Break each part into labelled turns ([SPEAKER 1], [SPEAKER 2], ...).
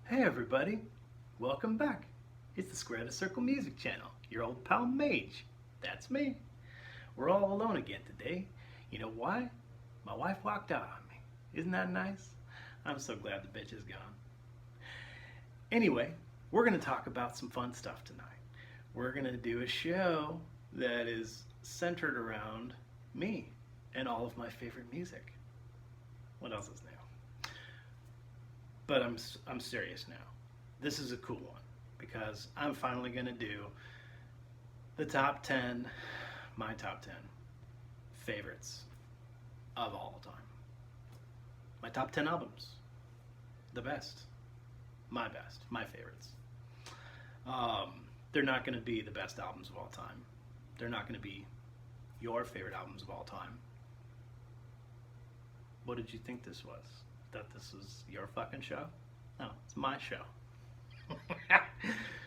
[SPEAKER 1] Hey everybody, welcome back. It's the Square to Circle Music Channel, your old pal Mage. That's me. We're all alone again today. You know why? My wife walked out on me. Isn't that nice? I'm so glad the bitch is gone. Anyway, we're going to talk about some fun stuff tonight. We're going to do a show that is centered around me and all of my favorite music. What else is new? But I'm serious now. This is a cool one because I'm finally going to do the top 10, my top 10 favorites of all time. My top 10 albums. The best. My best. My favorites. They're not going to be the best albums of all time. They're not going to be your favorite albums of all time. What did you think this was? That this is your fucking show? No, it's my show.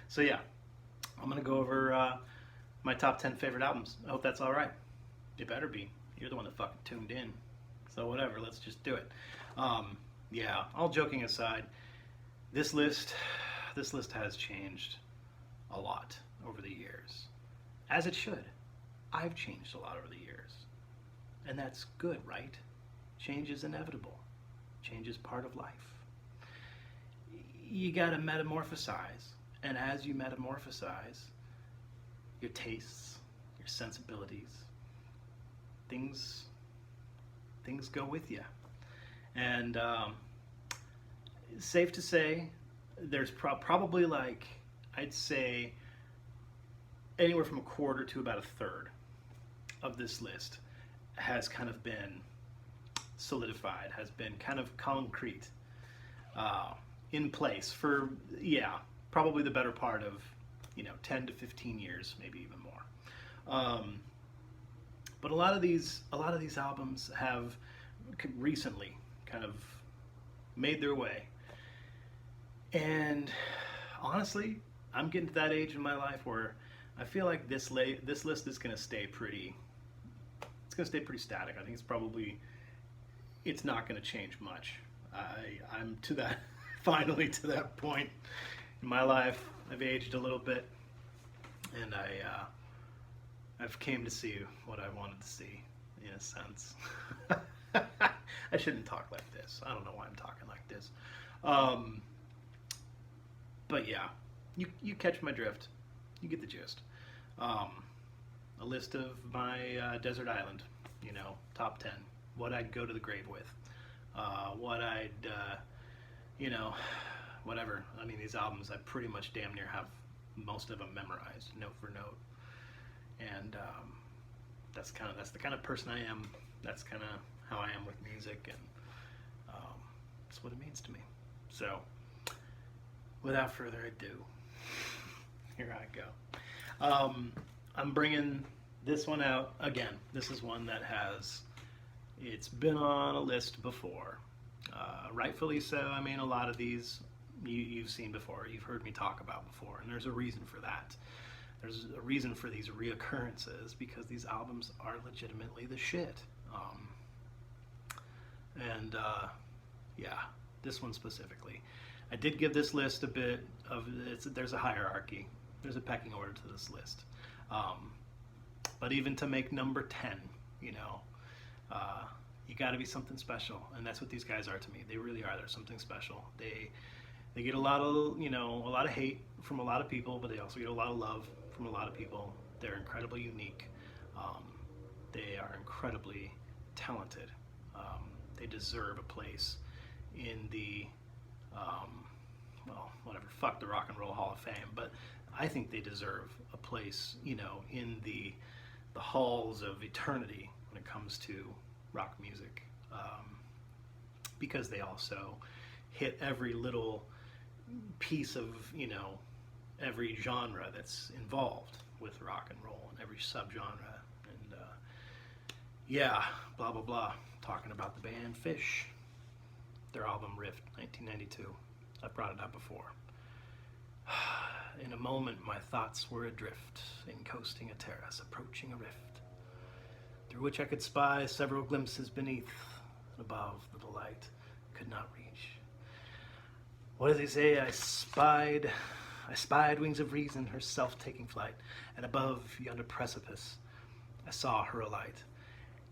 [SPEAKER 1] So yeah, I'm gonna go over my top 10 favorite albums. I hope that's all right. It better be. You're the one that fucking tuned in. So whatever, let's just do it. Yeah, all joking aside, this list has changed a lot over the years, as it should. I've changed a lot over the years, and that's good, right? Change is inevitable. Change is part of life. You gotta metamorphosize, and as you metamorphosize, your tastes, your sensibilities, things go with you. And safe to say, there's probably like, I'd say, anywhere from a quarter to about a third of this list has kind of been solidified, has been kind of concrete, in place for, yeah, probably the better part of 10 to 15 years, maybe even more. But a lot of these albums have recently kind of made their way, and honestly, I'm getting to that age in my life where I feel like this list is going to stay pretty. It's going to stay pretty static. I think it's not going to change much. I'm to that, finally to that point in my life. I've aged a little bit, and I've came to see what I wanted to see, in a sense. I shouldn't talk like this. I don't know why I'm talking like this. But yeah, you catch my drift. You get the gist. A list of my desert island, top 10. What I'd go to the grave with, what I'd, whatever. I mean, these albums, I pretty much damn near have most of them memorized, note for note. And that's the kind of person I am. That's kind of how I am with music, and that's what it means to me. So, without further ado, here I go. I'm bringing this one out again. This is one that it's been on a list before, rightfully so. I mean, a lot of these you've seen before, you've heard me talk about before, and there's a reason for that. There's a reason for these reoccurrences, because these albums are legitimately the shit. Yeah, this one specifically. I did give this list a bit of, there's a hierarchy, there's a pecking order to this list. But even to make number 10, you got to be something special, and that's what these guys are to me. They really are. They're something special. They get a lot of hate from a lot of people, but they also get a lot of love from a lot of people. They're incredibly unique. They are incredibly talented. They deserve a place in the well, whatever. Fuck the Rock and Roll Hall of Fame, but I think they deserve a place, in the halls of eternity when it comes to rock music, because they also hit every little piece of, every genre that's involved with rock and roll, and every subgenre, and yeah, blah blah blah. Talking about the band Phish, their album Rift, 1992. I've brought it up before. In a moment my thoughts were adrift, in coasting a terrace, approaching a rift, through which I could spy several glimpses beneath and above that the light could not reach. What does he say? I spied wings of reason, herself taking flight, and above yonder precipice I saw her alight,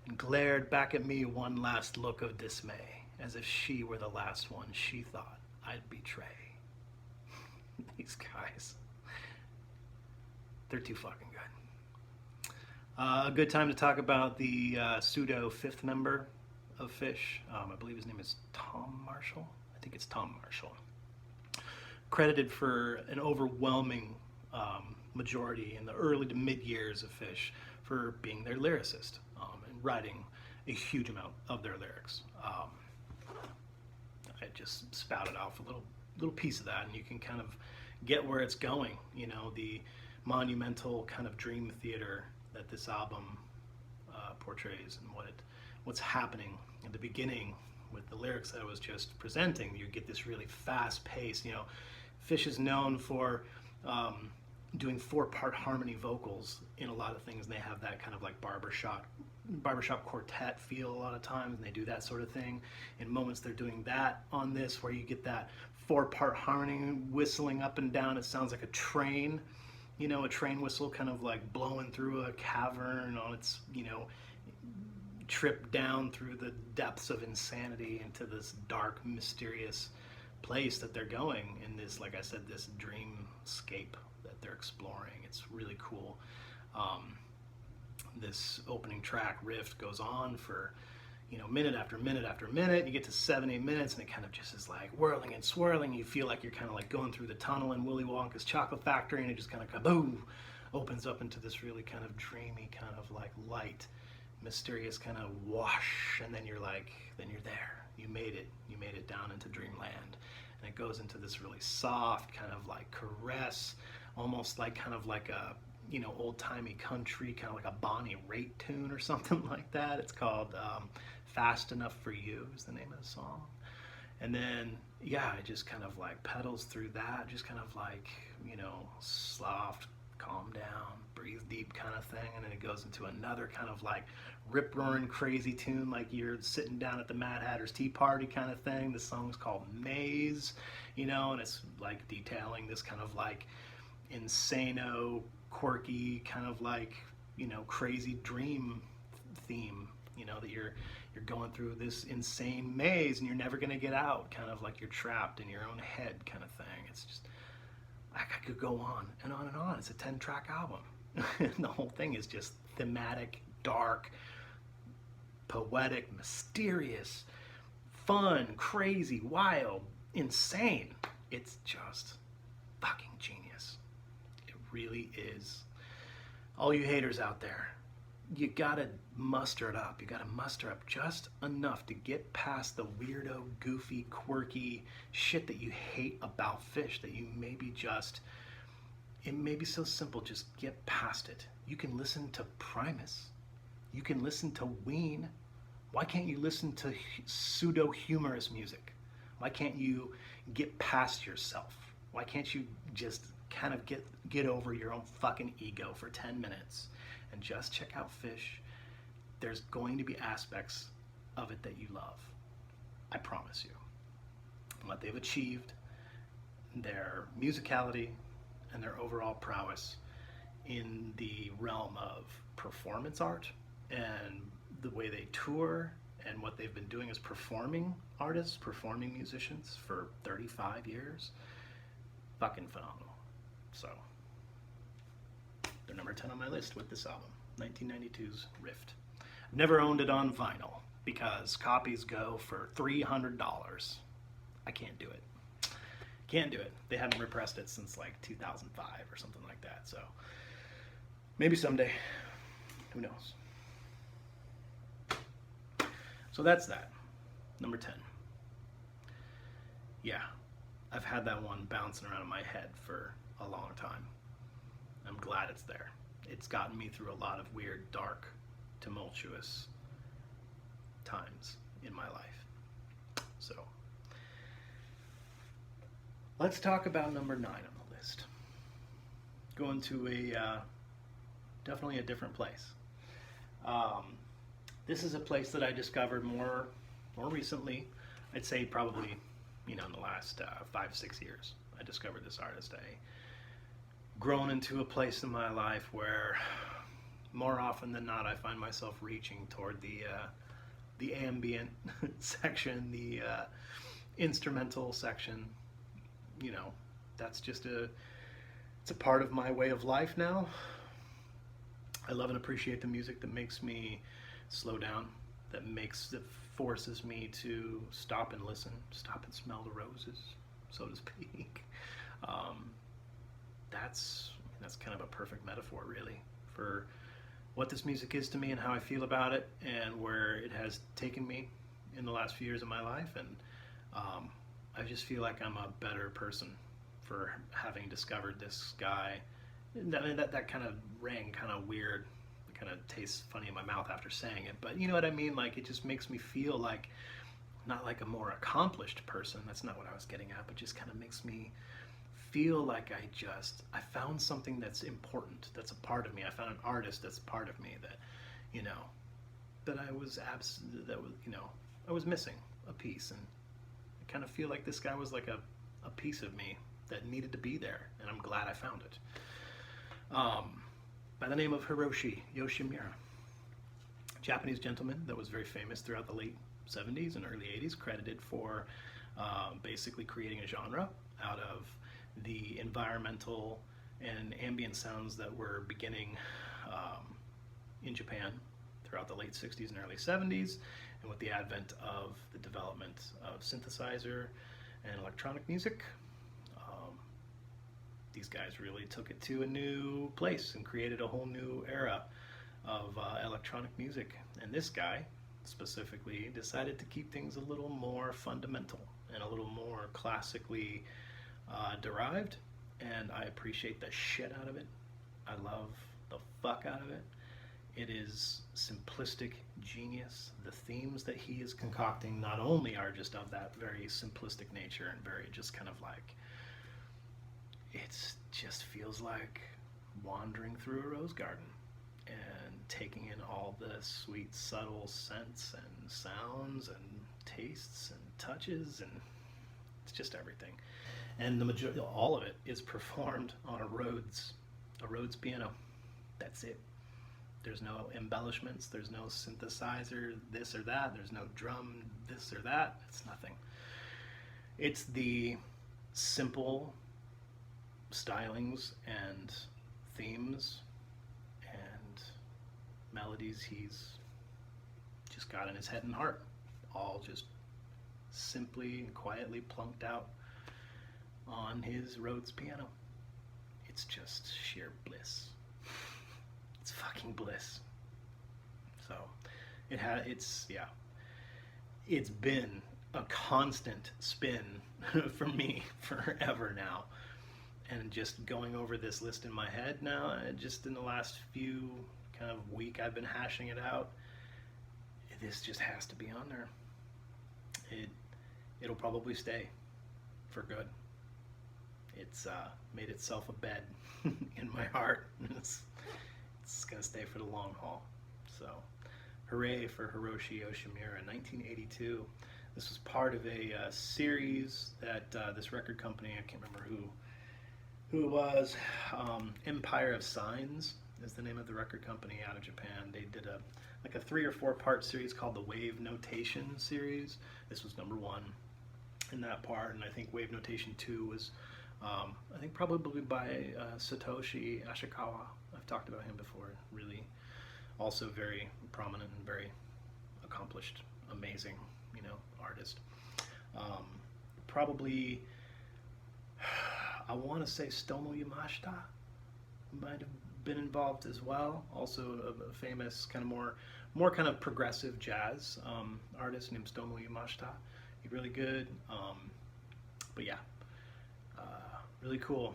[SPEAKER 1] and glared back at me one last look of dismay, as if she were the last one she thought I'd betray. These guys, they're too fucking good. A good time to talk about the pseudo fifth member of Phish. I believe his name is Tom Marshall. I think it's Tom Marshall. Credited for an overwhelming majority in the early to mid years of Phish for being their lyricist and writing a huge amount of their lyrics. I just spouted off a little piece of that, and you can kind of get where it's going. You know, the monumental kind of dream theater that this album portrays, and what's happening at the beginning with the lyrics that I was just presenting. You get this really fast pace. You know, Phish is known for doing 4-part harmony vocals in a lot of things, and they have that kind of like barbershop quartet feel a lot of times, and they do that sort of thing. In moments they're doing that on this, where you get that 4-part harmony whistling up and down. It sounds like a train, you know, a train whistle kind of like blowing through a cavern on its, you know, trip down through the depths of insanity into this dark, mysterious place that they're going in this, like I said, this dreamscape that they're exploring. It's really cool. This opening track riff goes on for, you know, minute after minute after minute. You get to 7-8 minutes, and it kind of just is like whirling and swirling. You feel like you're kind of like going through the tunnel in Willy Wonka's chocolate factory, and it just kind of kaboom, opens up into this really kind of dreamy, kind of like light, mysterious kind of wash, and then you're there. You made it down into dreamland. And it goes into this really soft kind of like caress, almost like kind of like a, you know, old-timey country, kind of like a Bonnie Raitt tune or something like that. It's called Fast Enough for You is the name of the song. And then, yeah, it just kind of like pedals through that, just kind of like, you know, soft, calm down, breathe deep kind of thing. And then it goes into another kind of like rip-roaring crazy tune, like you're sitting down at the Mad Hatter's Tea Party kind of thing. The song's called Maze, you know, and it's like detailing this kind of like insano, quirky, kind of like, you know, crazy dream theme, you know, that you're going through this insane maze and you're never going to get out, kind of like you're trapped in your own head kind of thing. It's just, I could go on and on and on. It's a 10-track album. The whole thing is just thematic, dark, poetic, mysterious, fun, crazy, wild, insane. It's just fucking genius. It really is. All you haters out there, you gotta muster it up. You gotta muster up just enough to get past the weirdo, goofy, quirky shit that you hate about Phish, that you maybe just, it may be so simple, just get past it. You can listen to Primus. You can listen to Ween. Why can't you listen to pseudo-humorous music? Why can't you get past yourself? Why can't you just kind of get over your own fucking ego for 10 minutes and just check out Phish? There's going to be aspects of it that you love. I promise you. And what they've achieved, their musicality, and their overall prowess in the realm of performance art and the way they tour and what they've been doing as performing artists, performing musicians for 35 years, fucking phenomenal. So, they're number 10 on my list with this album, 1992's Rift. I've never owned it on vinyl because copies go for $300. I can't do it. Can't do it. They haven't repressed it since like 2005 or something like that. So maybe someday. Who knows? So that's that. Number 10. Yeah, I've had that one bouncing around in my head for a long time. I'm glad it's there. It's gotten me through a lot of weird, dark, tumultuous times in my life. So let's talk about number 9 on the list. Going to a definitely a different place. This is a place that I discovered more recently. I'd say probably in the last 5-6 years. I discovered this artist. I grown into a place in my life where more often than not I find myself reaching toward the ambient section, the instrumental section. That's just it's a part of my way of life now. I love and appreciate the music that makes me slow down, that forces me to stop and listen, stop and smell the roses, so to speak. That's kind of a perfect metaphor, really, for what this music is to me and how I feel about it and where it has taken me in the last few years of my life. And I just feel like I'm a better person for having discovered this guy. That kind of rang kind of weird. It kind of tastes funny in my mouth after saying it, but you know what I mean? Like, it just makes me feel like, not like a more accomplished person, that's not what I was getting at, but just kind of makes me feel like I found something that's important, that's a part of me. I found an artist that's part of me that, that I was I was missing a piece, and I kind of feel like this guy was like a piece of me that needed to be there, and I'm glad I found it. By the name of Hiroshi Yoshimura, Japanese gentleman that was very famous throughout the late 70s and early 80s, credited for basically creating a genre out of the environmental and ambient sounds that were beginning in Japan throughout the late 60s and early 70s, and with the advent of the development of synthesizer and electronic music. These guys really took it to a new place and created a whole new era of electronic music. And this guy specifically decided to keep things a little more fundamental and a little more classically derived, and I appreciate the shit out of it. I love the fuck out of it. It is simplistic genius. The themes that he is concocting not only are just of that very simplistic nature and very just kind of like, it just feels like wandering through a rose garden and taking in all the sweet, subtle scents and sounds and tastes and touches, and it's just everything. And the majority, all of it, is performed on a Rhodes piano. That's it. There's no embellishments. There's no synthesizer, this or that. There's no drum, this or that. It's nothing. It's the simple stylings and themes and melodies he's just got in his head and heart, all just simply and quietly plunked out on his Rhodes piano. It's just sheer bliss. It's fucking bliss. So it's been a constant spin for me forever now. And just going over this list in my head now, just in the last few kind of week I've been hashing it out, this just has to be on there. It'll probably stay for good. It's made itself a bed in my heart. It's gonna stay for the long haul. So, hooray for Hiroshi Yoshimura. 1982. This was part of a series that this record company, I can't remember who it was. Empire of Signs is the name of the record company out of Japan. They did a 3 or 4 part series called the Wave Notation series. This was number 1 in that part, and I think Wave Notation 2 was I think probably by Satoshi Ashikawa. I've talked about him before. Really, also very prominent and very accomplished, amazing, artist. Probably, I want to say Stomo Yamashita might have been involved as well. Also a famous kind of more kind of progressive jazz artist named Stomo Yamashita. He's really good. But yeah. Really cool.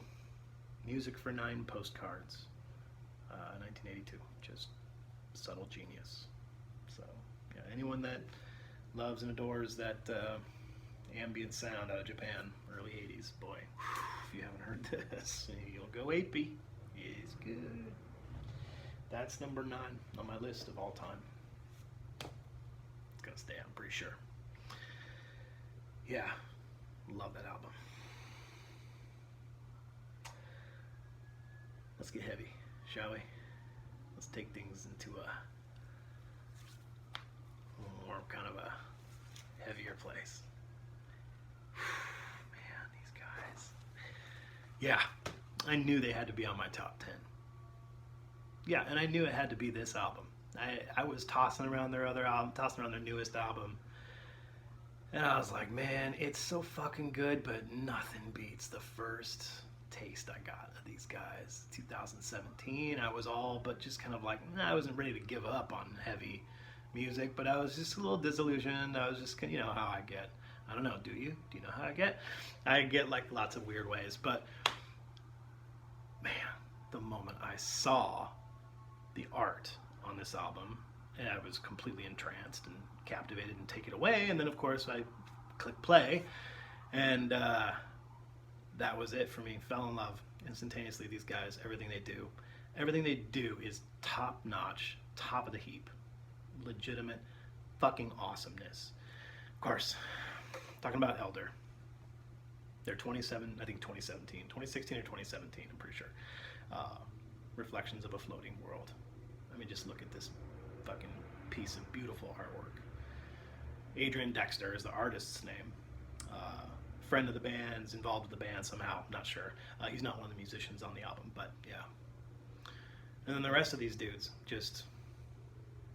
[SPEAKER 1] Music for 9 Postcards, 1982. Just subtle genius. So, yeah, anyone that loves and adores that ambient sound out of Japan, early 80s, boy, if you haven't heard this, you'll go apey. It's good. That's number 9 on my list of all time. It's gonna stay, I'm pretty sure. Yeah. Love that album. Let's get heavy, shall we? Let's take things into a more kind of a heavier place. Man, these guys. Yeah, I knew they had to be on my top 10. Yeah, and I knew it had to be this album. I was tossing around their other album, tossing around their newest album, and I was like, man, it's so fucking good, but nothing beats the first taste I got of these guys. 2017, I was all but just kind of like, I wasn't ready to give up on heavy music, but I was just a little disillusioned. I was just, you know how I get. I don't know, do you? Do you know how I get? I get like lots of weird ways, but man, the moment I saw the art on this album, and I was completely entranced and captivated and take it away, and then of course I click play, and that was it for me. Fell in love instantaneously. These guys, everything they do is top notch, top of the heap, legitimate fucking awesomeness. Of course, talking about Elder, they're 27, I think 2016 or 2017, I'm pretty sure. Reflections of a Floating World. I mean, just look at this fucking piece of beautiful artwork. Adrian Dexter is the artist's name. Friend of the band's involved with the band somehow, not sure. He's not one of the musicians on the album, but yeah. And then the rest of these dudes, just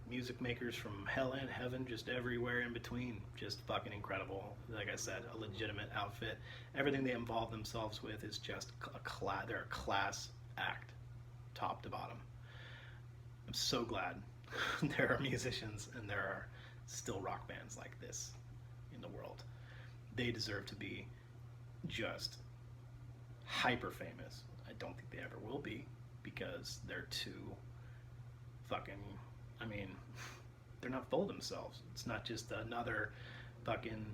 [SPEAKER 1] music makers from hell and heaven, just everywhere in between. Just fucking incredible. Like I said, a legitimate outfit. Everything they involve themselves with is just they're a class act, top to bottom. I'm so glad there are musicians and there are still rock bands like this in the world. They deserve to be just hyper famous. I don't think they ever will be, because they're too fucking, I mean, they're not full of themselves. It's not just another fucking,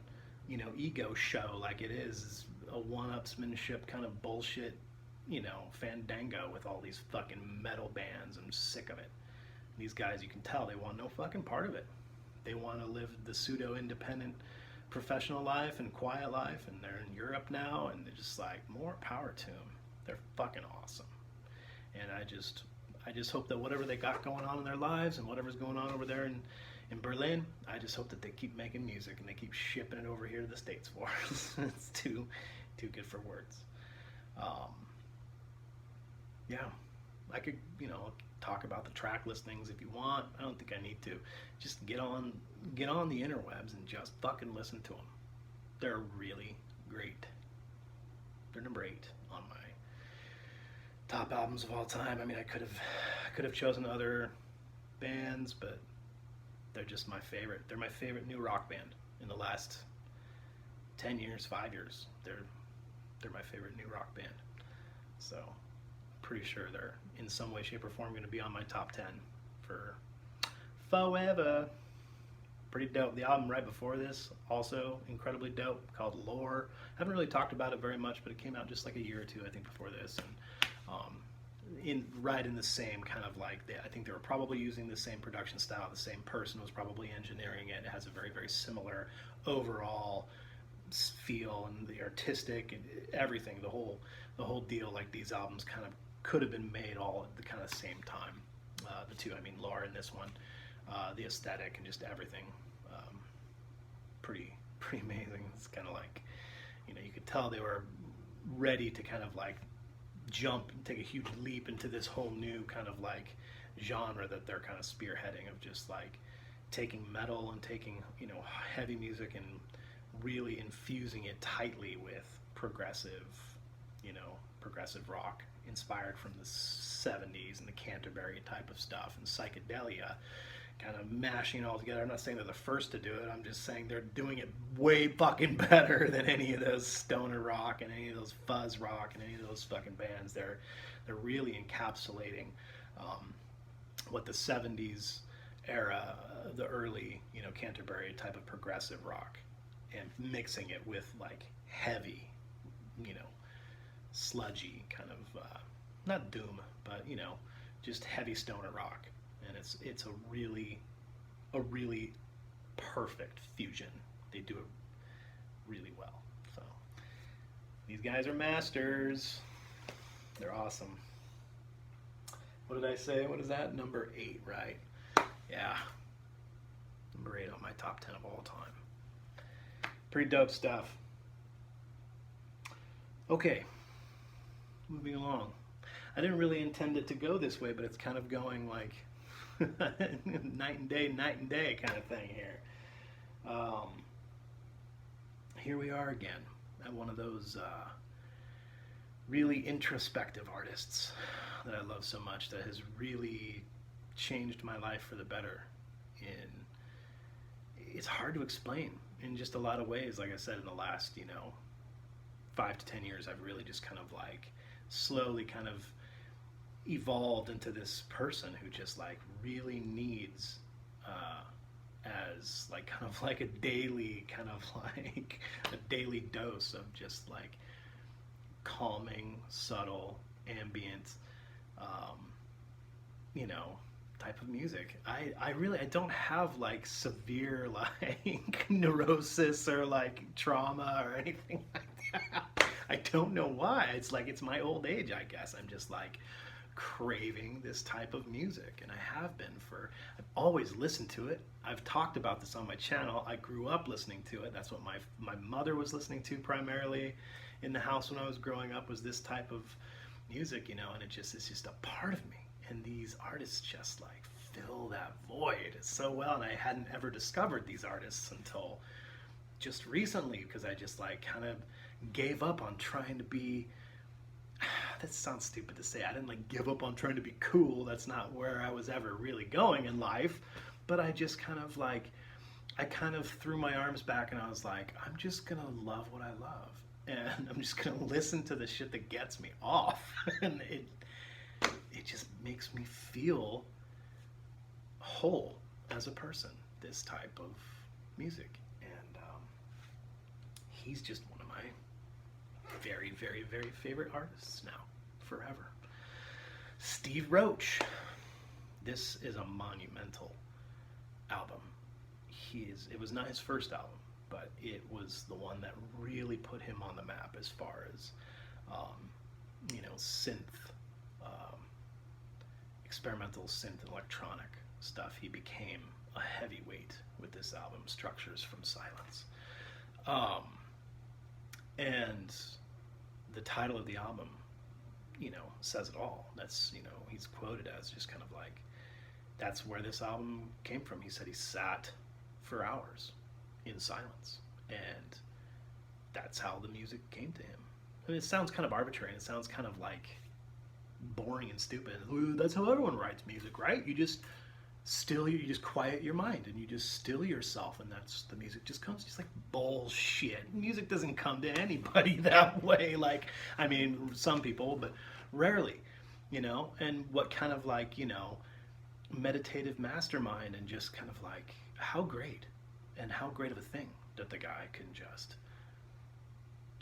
[SPEAKER 1] you know, ego show like it is a one-upsmanship kind of bullshit, you know, fandango with all these fucking metal bands. I'm sick of it. These guys, you can tell they want no fucking part of it. They want to live the pseudo-independent professional life and quiet life, and they're in Europe now, and they're just like, more power to them. They're fucking awesome. And I just hope that whatever they got going on in their lives and whatever's going on over there in Berlin, I just hope that they keep making music and they keep shipping it over here to the States for us. It's too good for words. Yeah, I could, you know, talk about the track listings if you want. I don't think I need to. Just get on the interwebs and just fucking listen to them. They're really great. They're number 8 on my top albums of all time. I mean, I could have chosen other bands, but they're just my favorite. They're my favorite new rock band in the last 10 years, 5 years. They're my favorite new rock band. So pretty sure they're in some way, shape, or form going to be on my top 10 for forever. Pretty dope. The album right before this, also incredibly dope, called Lore. Haven't really talked about it very much, but it came out just like a year or two, I think, before this. And right in the same kind of like, I think they were probably using the same production style. The same person was probably engineering it. It has a very, very similar overall feel, and the artistic and everything, the whole deal. Like, these albums kind of could have been made all at the kind of same time. The two, I mean, Laura and this one, the aesthetic and just everything, pretty amazing. It's kind of like, you know, you could tell they were ready to kind of like jump and take a huge leap into this whole new kind of like genre that they're kind of spearheading, of just like taking metal and taking, you know, heavy music and really infusing it tightly with progressive, you know, progressive rock inspired from the 70s and the Canterbury type of stuff and psychedelia, kind of mashing it all together. I'm not saying they're the first to do it. I'm just saying they're doing it way fucking better than any of those stoner rock and any of those fuzz rock and any of those fucking bands. They're really encapsulating what the 70s era, the early, you know, Canterbury type of progressive rock, and mixing it with like heavy, you know, sludgy kind of not doom, but, you know, just heavy stoner rock. And it's a really perfect fusion. They do it really well. So These guys are masters. They're awesome. What did I say? What is that? Number 8, right? Yeah. Number 8 on my top 10 of all time. Pretty dope stuff. Okay. Moving along. I didn't really intend it to go this way, but it's kind of going like night and day kind of thing here. Here we are again at one of those really introspective artists that I love so much, that has really changed my life for the better. It's hard to explain in just a lot of ways. Like I said, in the last 5 to 10 years, I've really just kind of like slowly kind of evolved into this person who just like really needs as like kind of like a daily kind of like a daily dose of just like calming, subtle, ambient type of music. I don't have like severe like neurosis or like trauma or anything like that. I don't know why. It's like it's my old age, I guess. I'm just like craving this type of music, and I have been I've always listened to it. I've talked about this on my channel. I grew up listening to it. That's what my mother was listening to primarily in the house when I was growing up, was this type of music, and it's just a part of me. And these artists just like fill that void so well, and I hadn't ever discovered these artists until just recently, because I just like kind of gave up on trying to be, that sounds stupid to say, I didn't like give up on trying to be cool. That's not where I was ever really going in life. But I just kind of like, I kind of threw my arms back and I was like, I'm just gonna love what I love, and I'm just gonna listen to the shit that gets me off. And it just makes me feel whole as a person, this type of music. And he's just one of my very, very, very favorite artists now, forever. Steve Roach. This is a monumental album. It was not his first album, but it was the one that really put him on the map as far as synth, experimental synth electronic stuff. He became a heavyweight with this album, Structures from Silence. And the title of the album, says it all. That's, he's quoted as just kind of like, that's where this album came from. He said he sat for hours in silence, and that's how the music came to him. I mean, it sounds kind of arbitrary, and it sounds kind of like boring and stupid. That's how everyone writes music, right? You just quiet your mind and you just still yourself, and that's the music just comes. Just like bullshit. Music doesn't come to anybody that way. Like, I mean, some people, but rarely, and what kind of like, meditative mastermind, and just kind of like how great of a thing that the guy can just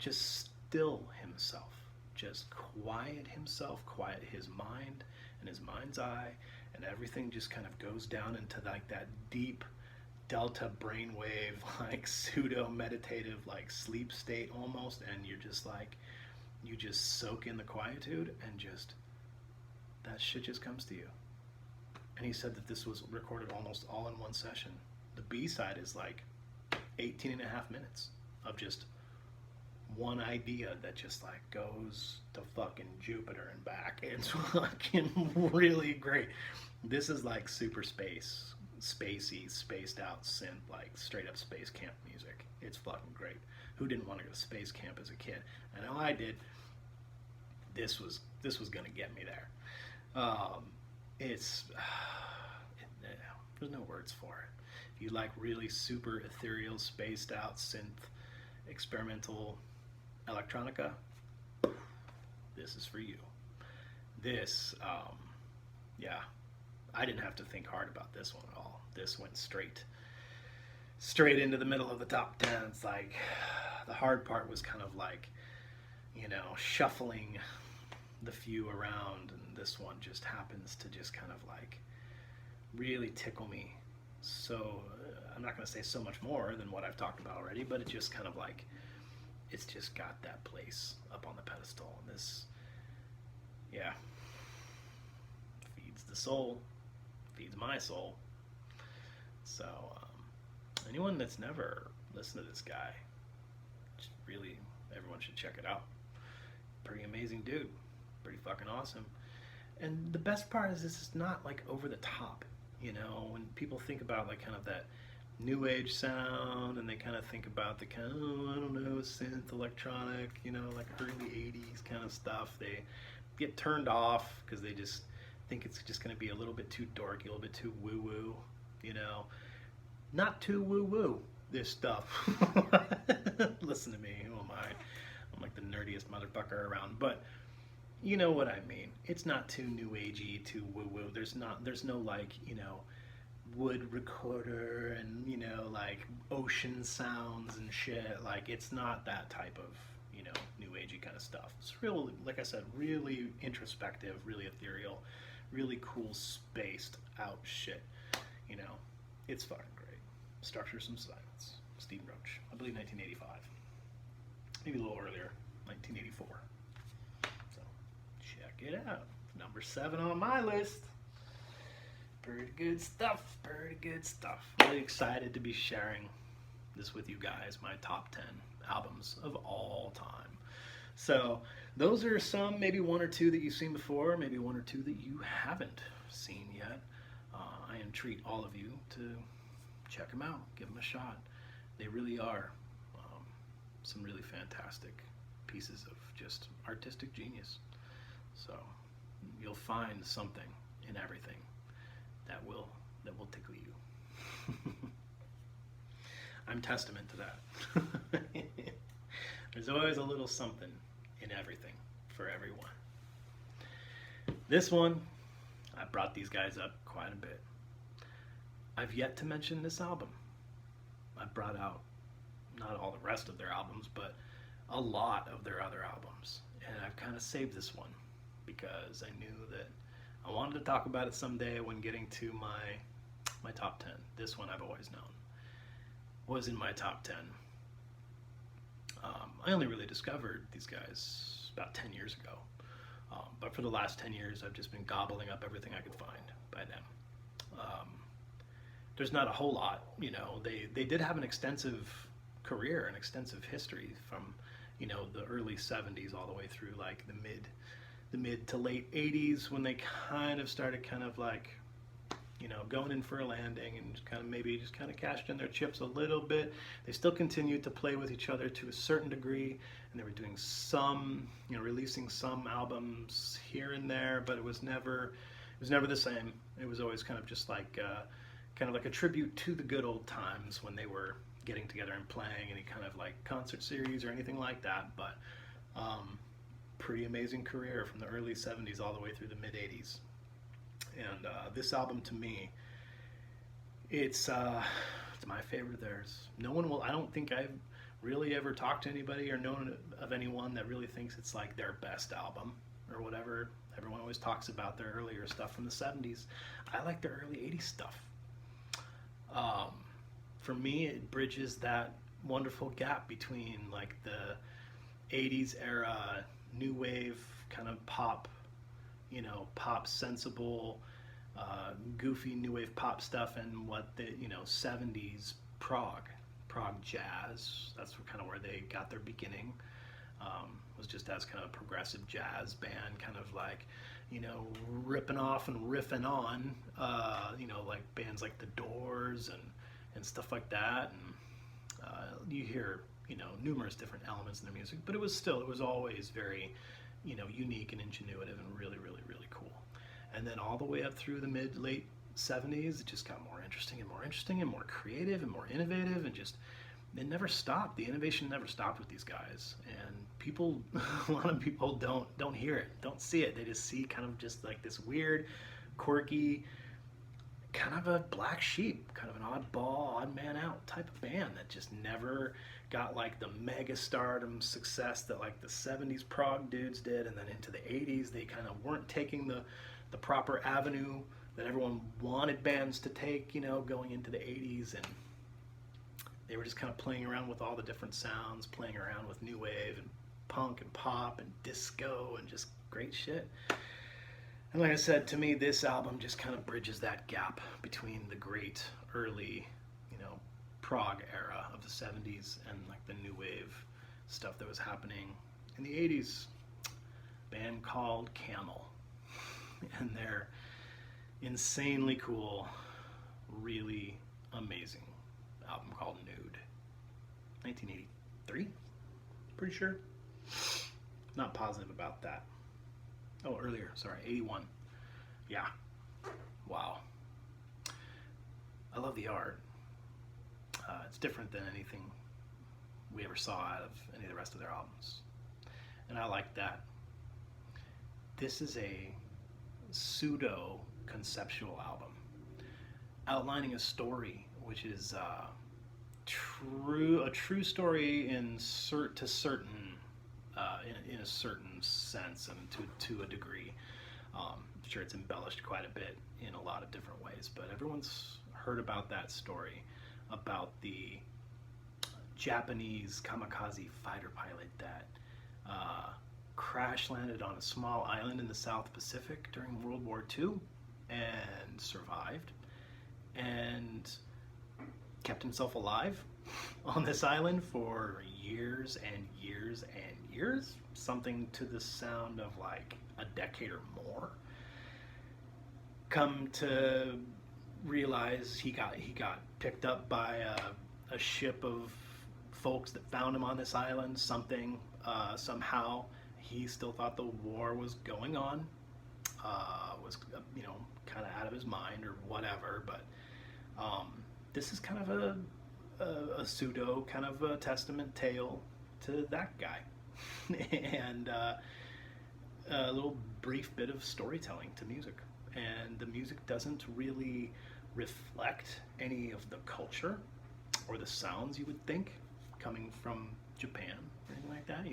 [SPEAKER 1] still himself, just quiet himself, quiet his mind and his mind's eye, and everything just kind of goes down into like that deep delta brainwave, like pseudo meditative, like sleep state almost, and you're just like, you just soak in the quietude, and just that shit just comes to you. And he said that this was recorded almost all in one session. The B-side is like 18 and a half minutes of just one idea that just like goes to fucking Jupiter and back. It's fucking really great. This is like super spacey, spaced out synth, like straight up space camp music. It's fucking great. Who didn't want to go to space camp as a kid? I know I did. This was gonna get me there. There's no words for it. If you like really super ethereal, spaced out synth, experimental electronica, this is for you. This, I didn't have to think hard about this one at all. This went straight into the middle of the top 10. It's like, the hard part was kind of like, shuffling the few around, and this one just happens to just kind of like really tickle me. So I'm not going to say so much more than what I've talked about already, but it just kind of like, it's just got that place up on the pedestal. And this, yeah, feeds the soul, feeds my soul. So, anyone that's never listened to this guy, just really, everyone should check it out. Pretty amazing dude. Pretty fucking awesome. And the best part is this is not like over the top. You know, when people think about like kind of that new age sound, and they kind of think about the kind of, I don't know, synth, electronic, you know, like early 80s kind of stuff, they get turned off because they just think it's just going to be a little bit too dorky, a little bit too woo-woo, you know. Not too woo-woo, this stuff. Listen to me, who am I? I'm like the nerdiest motherfucker around, but you know what I mean. It's not too new agey, too woo-woo. There's no like, you know, wood recorder and, you know, like ocean sounds and shit. Like, it's not that type of, you know, new agey kind of stuff. It's real, like I said, really introspective, really ethereal, really cool spaced out shit. You know, it's fucking great. Structure Some Silence, Steve Roach. I believe 1985. Maybe a little earlier, 1984. So, check it out. Number 7 on my list. Pretty good stuff, pretty good stuff. Really excited to be sharing this with you guys, my top 10 albums of all time. So, those are some, maybe 1 or 2 that you've seen before, maybe 1 or 2 that you haven't seen yet. I entreat all of you to check them out, give them a shot. They really are some really fantastic pieces of just artistic genius. So you'll find something in everything that will tickle you. I'm testament to that. There's always a little something in everything for everyone. This one, I brought these guys up quite a bit. I've yet to mention this album. I brought out not all the rest of their albums, but a lot of their other albums. And I've kind of saved this one because I knew that I wanted to talk about it someday when getting to my top 10. This one I've always known was in my top 10. I only really discovered these guys about 10 years ago. But for the last 10 years, I've just been gobbling up everything I could find by them. There's not a whole lot, you know. They did have an extensive career, an extensive history from, you know, the early 70s all the way through like the mid to late 80s, when they kind of started kind of like, you know, going in for a landing and just kind of cashed in their chips a little bit. They still continued to play with each other to a certain degree, and they were doing some, you know, releasing some albums here and there, but it was never the same. It was always kind of just like kind of like a tribute to the good old times when they were getting together and playing any kind of like concert series or anything like that. But pretty amazing career from the early 70s all the way through the mid 80s. And this album, to me, it's my favorite of theirs. No one will, I don't think I've really ever talked to anybody or known of anyone that really thinks it's like their best album or whatever. Everyone always talks about their earlier stuff from the 70s. I like their early 80s stuff. For me, it bridges that wonderful gap between like the 80s era new wave kind of pop, you know, pop sensible, goofy new wave pop stuff, and what the, you know, 70s prog jazz. That's kind of where they got their beginning. Was just as kind of a progressive jazz band, kind of like, you know, ripping off and riffing on, you know, like bands like The Doors and stuff like that. And you hear, you know, numerous different elements in their music, but it was always very, you know, unique and ingenuitive and really, really, really cool. And then all the way up through the late 70s, it just got more interesting and more interesting and more creative and more innovative, and just, it never stopped. The innovation never stopped with these guys. And people, a lot of people don't hear it, don't see it. They just see kind of just like this weird, quirky, kind of a black sheep, kind of an oddball, odd man out type of band that just never got like the mega stardom success that like the 70s prog dudes did. And then into the 80s, they kind of weren't taking the proper avenue that everyone wanted bands to take, you know, going into the 80s. And They were just kind of playing around with all the different sounds, playing around with new wave and punk and pop and disco and just great shit. And like I said, to me, this album just kind of bridges that gap between the great early, prog era of the 70s and like the new wave stuff that was happening in the 80s. Band called Camel. And their insanely cool, really amazing album called Nude. 1983? Pretty sure. Not positive about that. Oh, earlier, sorry, 81. Yeah. Wow. I love the art. It's different than anything we ever saw out of any of the rest of their albums. And I like that. This is a pseudo-conceptual album outlining a story which is a true story in a certain sense and to a degree. I'm sure it's embellished quite a bit in a lot of different ways, but everyone's heard about that story about the Japanese kamikaze fighter pilot that crash landed on a small island in the South Pacific during World War II and survived and kept himself alive on this island for years and years and years, something to the sound of like a decade or more. Come to realize he got picked up by a ship of folks that found him on this island. Somehow he still thought the war was going on, was kind of out of his mind or whatever. But this is kind of a pseudo kind of a testament tale to that guy, and a little brief bit of storytelling to music. And the music doesn't really reflect any of the culture or the sounds you would think coming from Japan or anything like that.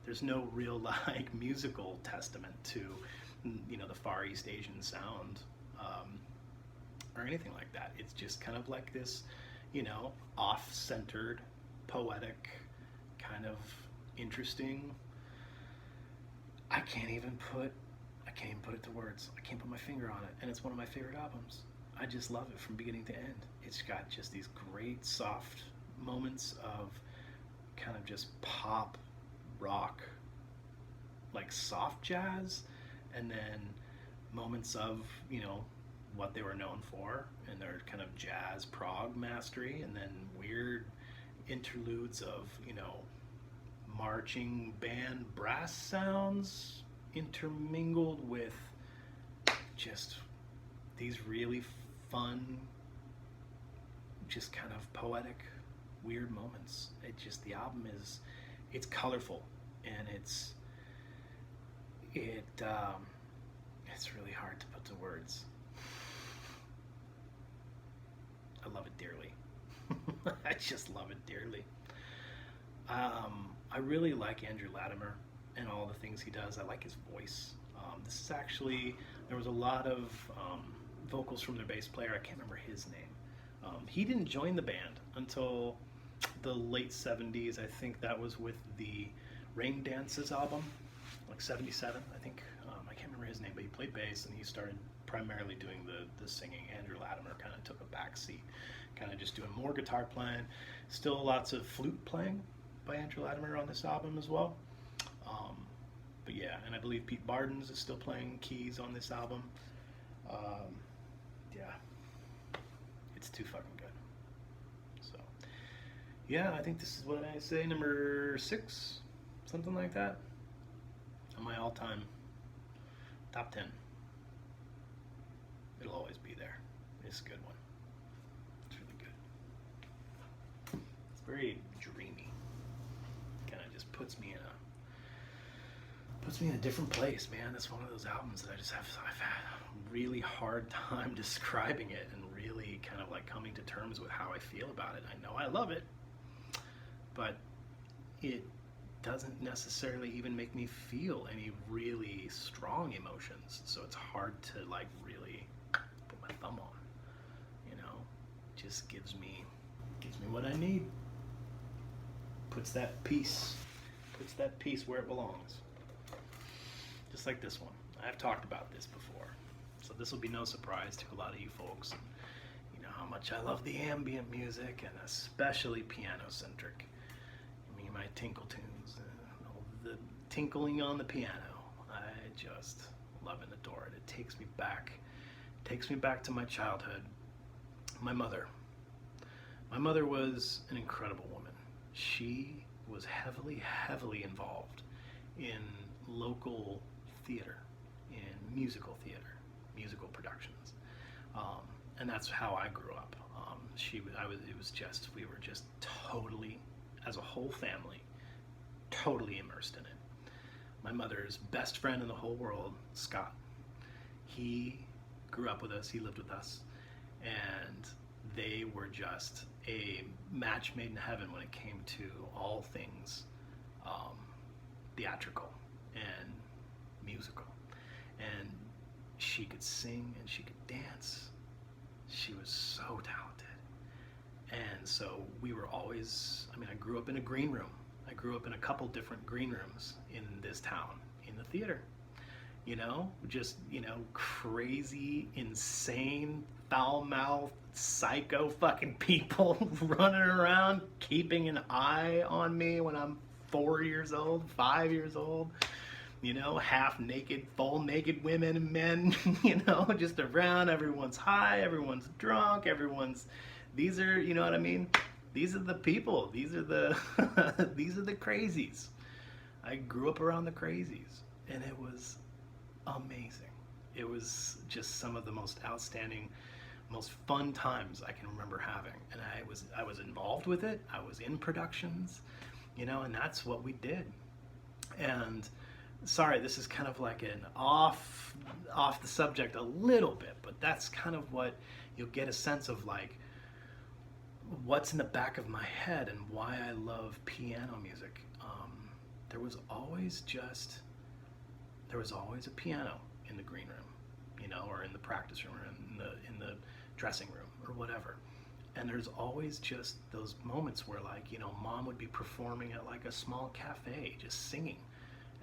[SPEAKER 1] There's no real like musical testament to the Far East Asian sound or anything like that. It's just kind of like this off-centered, poetic, kind of interesting. I can't even put it to words. I can't put my finger on it, and it's one of my favorite albums. I just love it from beginning to end. It's got just these great soft moments of kind of just pop rock, like soft jazz, and then moments of what they were known for and their kind of jazz prog mastery, and then weird interludes of marching band brass sounds intermingled with just these really fun, just kind of poetic, weird moments. The album it's colorful, and it's really hard to put to words. I love it dearly. I just love it dearly. I really like Andrew Latimer and all the things he does. I like his voice. This is actually, there was a lot of vocals from their bass player. I can't remember his name. He didn't join the band until the late 70s. I think that was with the Rain Dances album, like 77, I think. I can't remember his name, but he played bass and he started primarily doing the singing. Andrew Latimer kind of took a back seat, kind of just doing more guitar playing. Still lots of flute playing by Andrew Latimer on this album as well. But yeah, and I believe Pete Bardens is still playing keys on this album. Yeah, it's too fucking good. So yeah, I think this is what I say, number 6, something like that, on my all-time top 10. It'll always be there. It's a good one. It's really good. It's very dreamy. Kind of just puts me in a different place, man. It's one of those albums that I've had a really hard time describing it and really kind of like coming to terms with how I feel about it. I know I love it, but it doesn't necessarily even make me feel any really strong emotions. So it's hard to like really put my thumb on, It just gives me Gives me what I need. Puts that piece where it belongs. Just like this one. I've talked about this before, so this will be no surprise to a lot of you folks. You know how much I love the ambient music, and especially piano-centric. I mean, my tinkle tunes, the tinkling on the piano. I just love and adore it. It takes me back to my childhood. My mother was an incredible woman. She was heavily involved in local theater, in musical theater, musical productions, and that's how I grew up. We were just totally, as a whole family, totally immersed in it. My mother's best friend in the whole world, Scott, he grew up with us, he lived with us, and they were just a match made in heaven when it came to all things theatrical and musical. And she could sing and she could dance. She was so talented. And so we were always, I grew up in a green room. I grew up in a couple different green rooms in this town, in the theater. Crazy, insane, foul-mouthed, psycho fucking people running around, keeping an eye on me when I'm 4 years old, 5 years old. Half-naked, full-naked women and men, just around. Everyone's high, everyone's drunk, these are, you know what I mean? These are the people. These are the these are the crazies. I grew up around the crazies, and it was amazing. It was just some of the most outstanding, most fun times I can remember having. And I was involved with it. I was in productions, and that's what we did. And sorry, this is kind of like an off the subject a little bit, but that's kind of what you'll get a sense of, like, what's in the back of my head and why I love piano music. There was always a piano in the green room, or in the practice room, or in the dressing room, or whatever. And there's always just those moments where, like, mom would be performing at like a small cafe, just singing,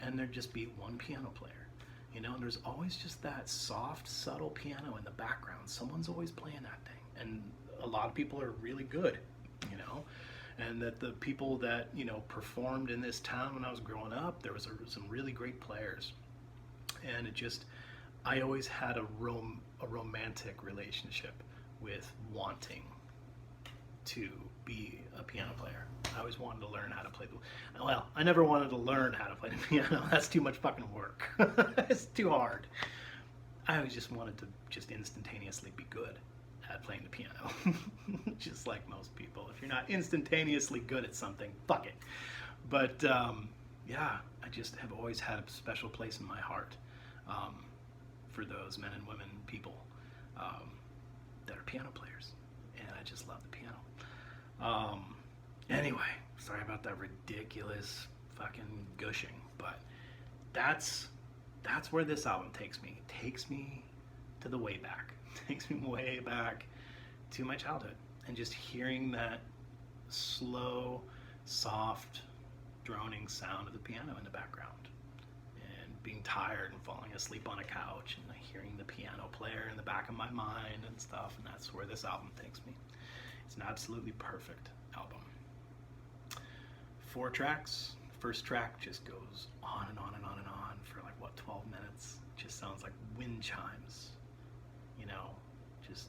[SPEAKER 1] and there'd just be one piano player, and there's always just that soft, subtle piano in the background. Someone's always playing that thing, and a lot of people are really good, and that the people that, performed in this town when I was growing up, there was some really great players. And I always had a romantic relationship with wanting to be a piano player. I always wanted to learn how to play I never wanted to learn how to play the piano. That's too much fucking work. It's too hard. I always just wanted to just instantaneously be good at playing the piano. Just like most people. If you're not instantaneously good at something, fuck it. But yeah, I just have always had a special place in my heart for those men and women, people that are piano players. And I just love the piano. Anyway, sorry about that ridiculous fucking gushing, but that's where this album takes me. It takes me to the way back. It takes me way back to my childhood, and just hearing that slow, soft, droning sound of the piano in the background, and being tired and falling asleep on a couch, and hearing the piano player in the back of my mind and stuff, and that's where this album takes me. It's an absolutely perfect album. 4 tracks. First track just goes on and on and on and on for 12 minutes. It just sounds like wind chimes, just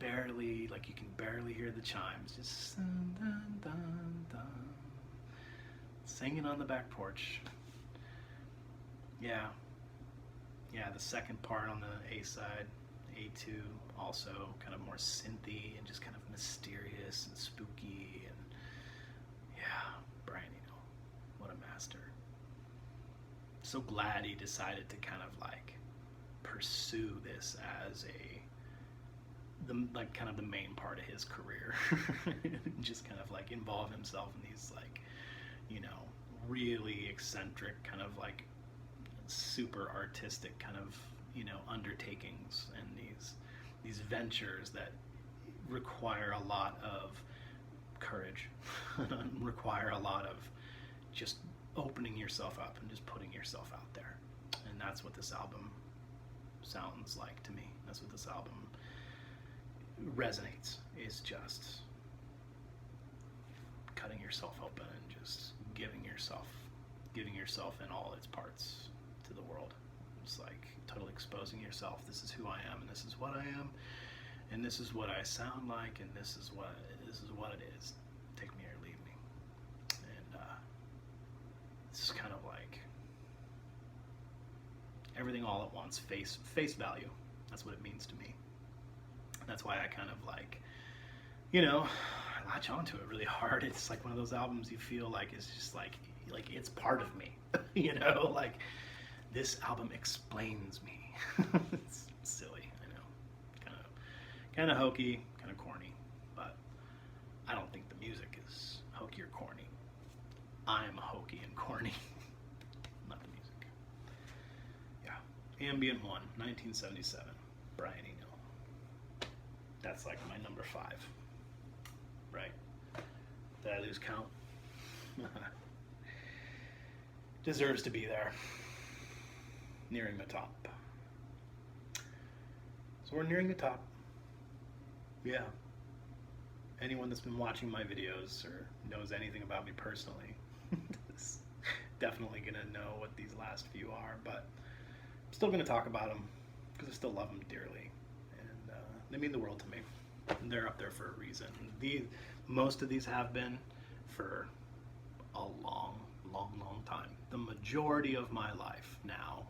[SPEAKER 1] barely, you can barely hear the chimes, just dun, dun, dun, dun, singing on the back porch. Yeah, the second part on the A side, A2, also kind of more synthy and just kind of mysterious and spooky, and yeah, Brian Eno, what a master. So glad he decided to kind of pursue this as the main part of his career. Just kind of involve himself in these really eccentric kind of super artistic kind of undertakings, and these ventures that require a lot of courage, require a lot of just opening yourself up and just putting yourself out there. And that's what this album sounds like to me. That's what this album resonates, is just cutting yourself open and just giving yourself in all its parts to the world. It's like totally exposing yourself. This is who I am, and this is what I am, and this is what I sound like, and this is what it is. Take me or leave me. And this is kind of like everything all at once, face value. That's what it means to me. That's why I kind of like, I latch onto it really hard. It's like one of those albums you feel like it's just like it's part of me. Like this album explains me. It's silly, I know. Kind of hokey, kind of corny, but I don't think the music is hokey or corny. I'm hokey and corny, not the music. Yeah, Ambient 1, 1977, Brian Eno. That's like my number 5, right? Did I lose count? Deserves to be there. Nearing the top. So we're nearing the top. Yeah. Anyone that's been watching my videos or knows anything about me personally is definitely going to know what these last few are, but I'm still going to talk about them because I still love them dearly, and they mean the world to me. And they're up there for a reason. Most of these have been for a long time. The majority of my life now,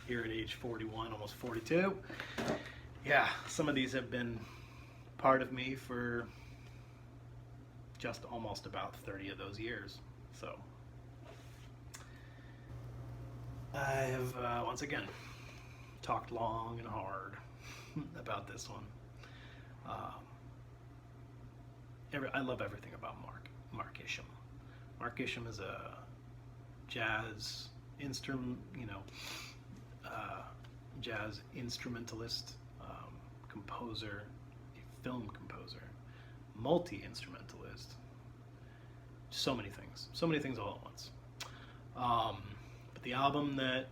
[SPEAKER 1] here at age 41, almost 42. Yeah, some of these have been part of me for just almost about 30 of those years. So I have, once again, talked long and hard about this one. I love everything about Mark Isham. Mark Isham is a jazz jazz instrumentalist, composer, film composer, multi-instrumentalist. So many things all at once. But the album that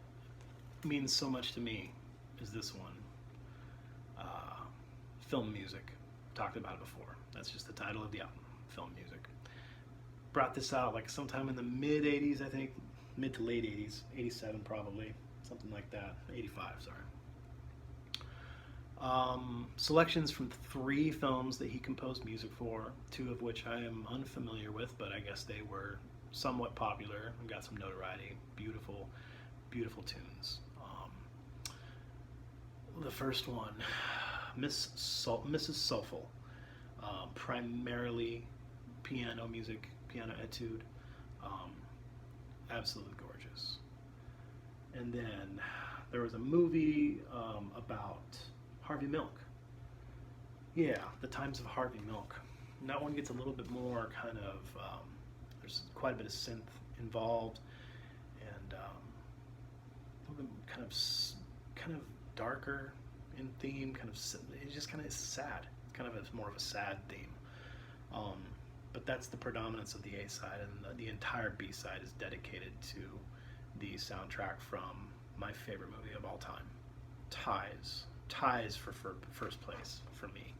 [SPEAKER 1] means so much to me is this one. Film music. Talked about it before. That's just the title of the album, Film Music. Brought this out like sometime in the mid 80s, I think, mid to late 80s, 87 probably, something like that, 85, sorry. Selections from 3 films that he composed music for, 2 of which I am unfamiliar with, but I guess they were somewhat popular and got some notoriety. Beautiful, beautiful tunes. The first one, Mrs. Soulful, primarily piano music, piano etude, absolutely gorgeous. And then there was a movie about Harvey Milk. Yeah, The Times of Harvey Milk. And that one gets a little bit more kind of, there's quite a bit of synth involved, and a little bit kind of darker in theme, it just kind of is sad. It's kind of more of a sad theme. But that's the predominance of the A side, and the entire B side is dedicated to the soundtrack from my favorite movie of all time, ties for first place for me,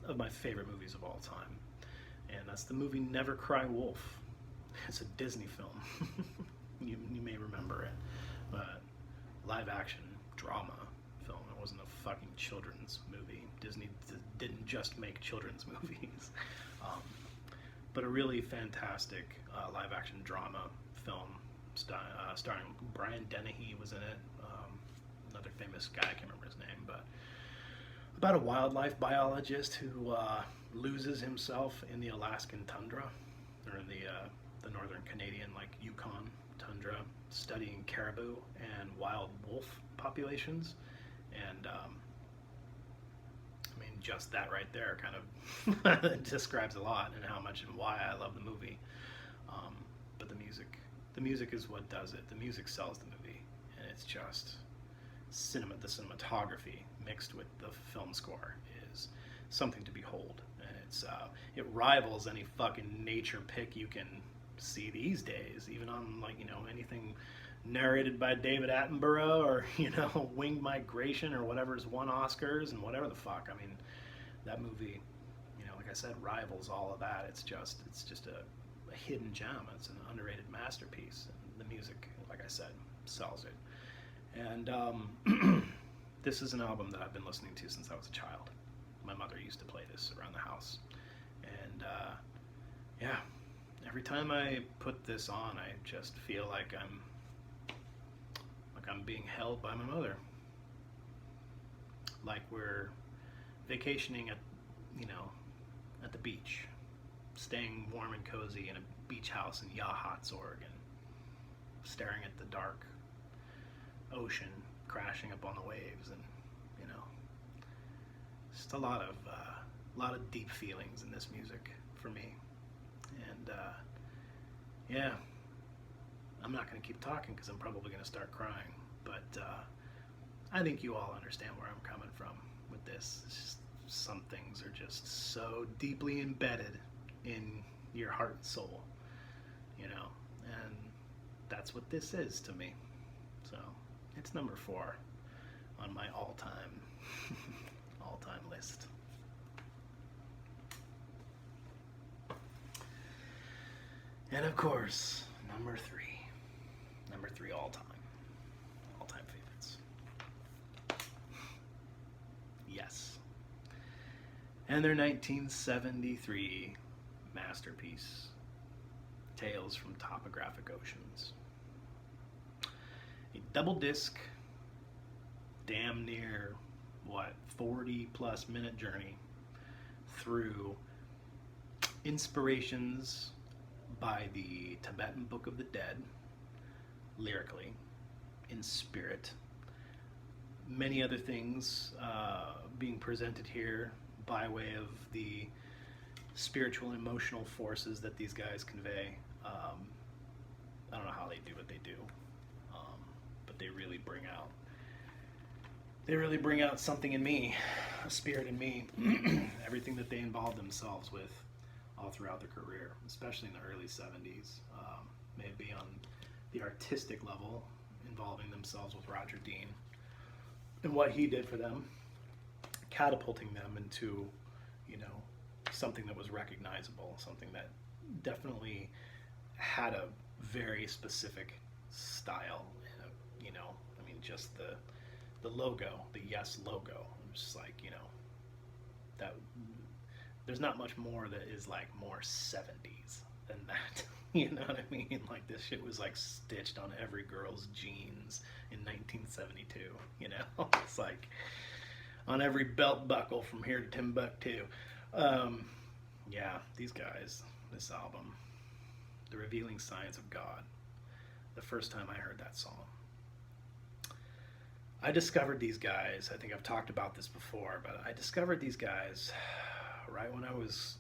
[SPEAKER 1] of my favorite movies of all time, and that's the movie Never Cry Wolf. It's a Disney film. you may remember it, but live action drama film. It wasn't a fucking children's movie. Disney didn't just make children's movies. But a really fantastic live-action drama film starring Brian Dennehy was in it, another famous guy, I can't remember his name, but about a wildlife biologist who loses himself in the Alaskan tundra, or in the northern Canadian, like Yukon tundra, studying caribou and wild wolf populations, and just that right there kind of describes a lot, and how much and why I love the movie. But the music is what does it. The music sells the movie, and it's just the cinematography mixed with the film score is something to behold. And it rivals any fucking nature pic you can see these days, even on, like, you know, anything narrated by David Attenborough, or, you know, Winged Migration, or whatever's won Oscars and whatever the fuck. I mean, that movie, you know, like I said, rivals all of that. It's just a hidden gem. It's an underrated masterpiece. And the music, like I said, sells it. And this is an album that I've been listening to since I was a child. My mother used to play this around the house. And yeah, every time I put this on, I just feel like I'm being held by my mother. Like we're vacationing at, you know, at the beach, staying warm and cozy in a beach house in Yachats, Oregon, staring at the dark ocean crashing up on the waves, and, you know, just a lot of deep feelings in this music for me. And yeah, I'm not going to keep talking because I'm probably going to start crying, but I think you all understand where I'm coming from with this. It's just, some things are just so deeply embedded in your heart and soul, you know, and that's what this is to me. So it's number 4 on my all-time list. And of course, number 3 all-time favorites. Yes. And their 1973 masterpiece, Tales from Topographic Oceans. A double disc, damn near, 40 plus minute journey through inspirations by the Tibetan Book of the Dead, lyrically, in spirit. Many other things being presented here by way of the spiritual and emotional forces that these guys convey. I don't know how they do what they do, but they really bring out something in me, a spirit in me. Everything that they involve themselves with all throughout their career, especially in the early 70s, maybe on the artistic level, involving themselves with Roger Dean and what he did for them, catapulting them into, you know, something that was recognizable, something that definitely had a very specific style. You know, I mean, just the logo, the Yes logo. I'm just like, you know, that there's not much more that is like more 70s than that. You know what I mean? Like, this shit was like stitched on every girl's jeans in 1972. You know, it's like on every belt buckle from here to Timbuktu. Yeah, these guys, this album, The Revealing Science of God. The first time I heard that song, I discovered these guys. I think I've talked about this before, but I discovered these guys right when I was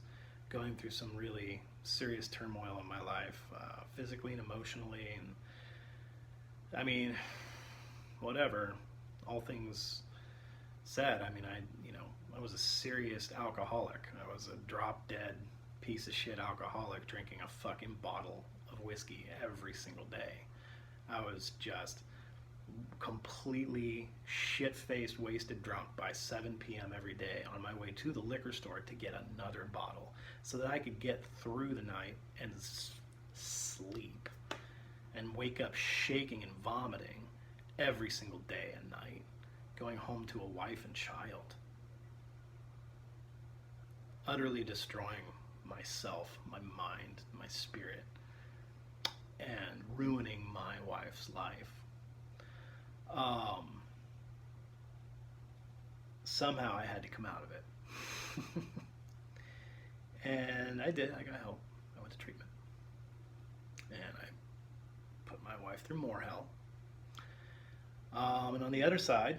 [SPEAKER 1] going through some really serious turmoil in my life, physically and emotionally, and I mean, whatever, all things said, I mean, I was a serious alcoholic. I was a drop dead piece of shit alcoholic, drinking a fucking bottle of whiskey every single day. I was just completely shit-faced, wasted drunk by 7 p.m. every day on my way to the liquor store to get another bottle so that I could get through the night and sleep and wake up shaking and vomiting every single day and night, going home to a wife and child, utterly destroying myself, my mind, my spirit, and ruining my wife's life. Somehow I had to come out of it. And I did. I got help. I went to treatment. And I put my wife through more hell. And on the other side,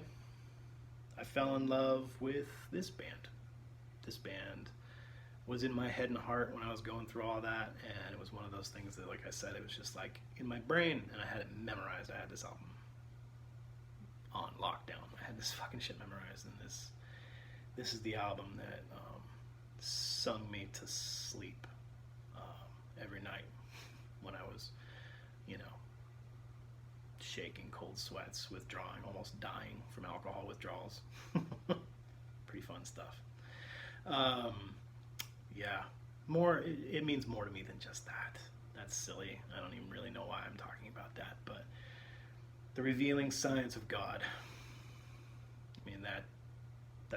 [SPEAKER 1] I fell in love with this band. This band was in my head and heart when I was going through all that, and it was one of those things that, like I said, it was just like in my brain, and I had it memorized. I had this album on lockdown. I had this fucking shit memorized, and this is the album that sung me to sleep every night when I was, you know, shaking cold sweats, withdrawing, almost dying from alcohol withdrawals. Pretty fun stuff. Yeah, more. It means more to me than just that. That's silly. I don't even really know why I'm talking about that, but the revealing science of God. I mean, that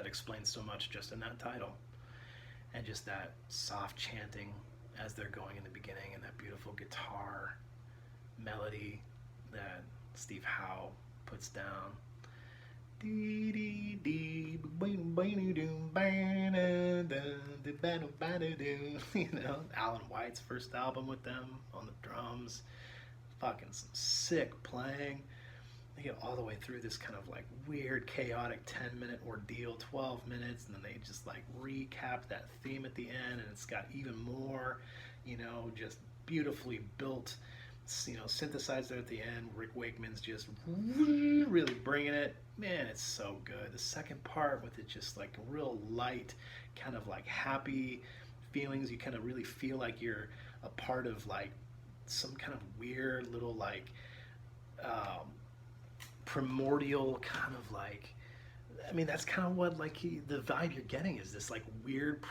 [SPEAKER 1] explains so much just in that title, and just that soft chanting as they're going in the beginning, and that beautiful guitar melody that Steve Howe puts down. You know, Alan White's first album with them on the drums, fucking some sick playing. They get all the way through this kind of like weird, chaotic 10-minute ordeal, 12 minutes, and then they just like recap that theme at the end, and it's got even more, you know, just beautifully built, you know, synthesizer at the end. Rick Wakeman's just really bringing it. Man, it's so good. The second part with it just like real light, kind of like happy feelings. You kind of really feel like you're a part of like some kind of weird little like primordial kind of like, I mean, that's kind of what like the vibe you're getting is this like weird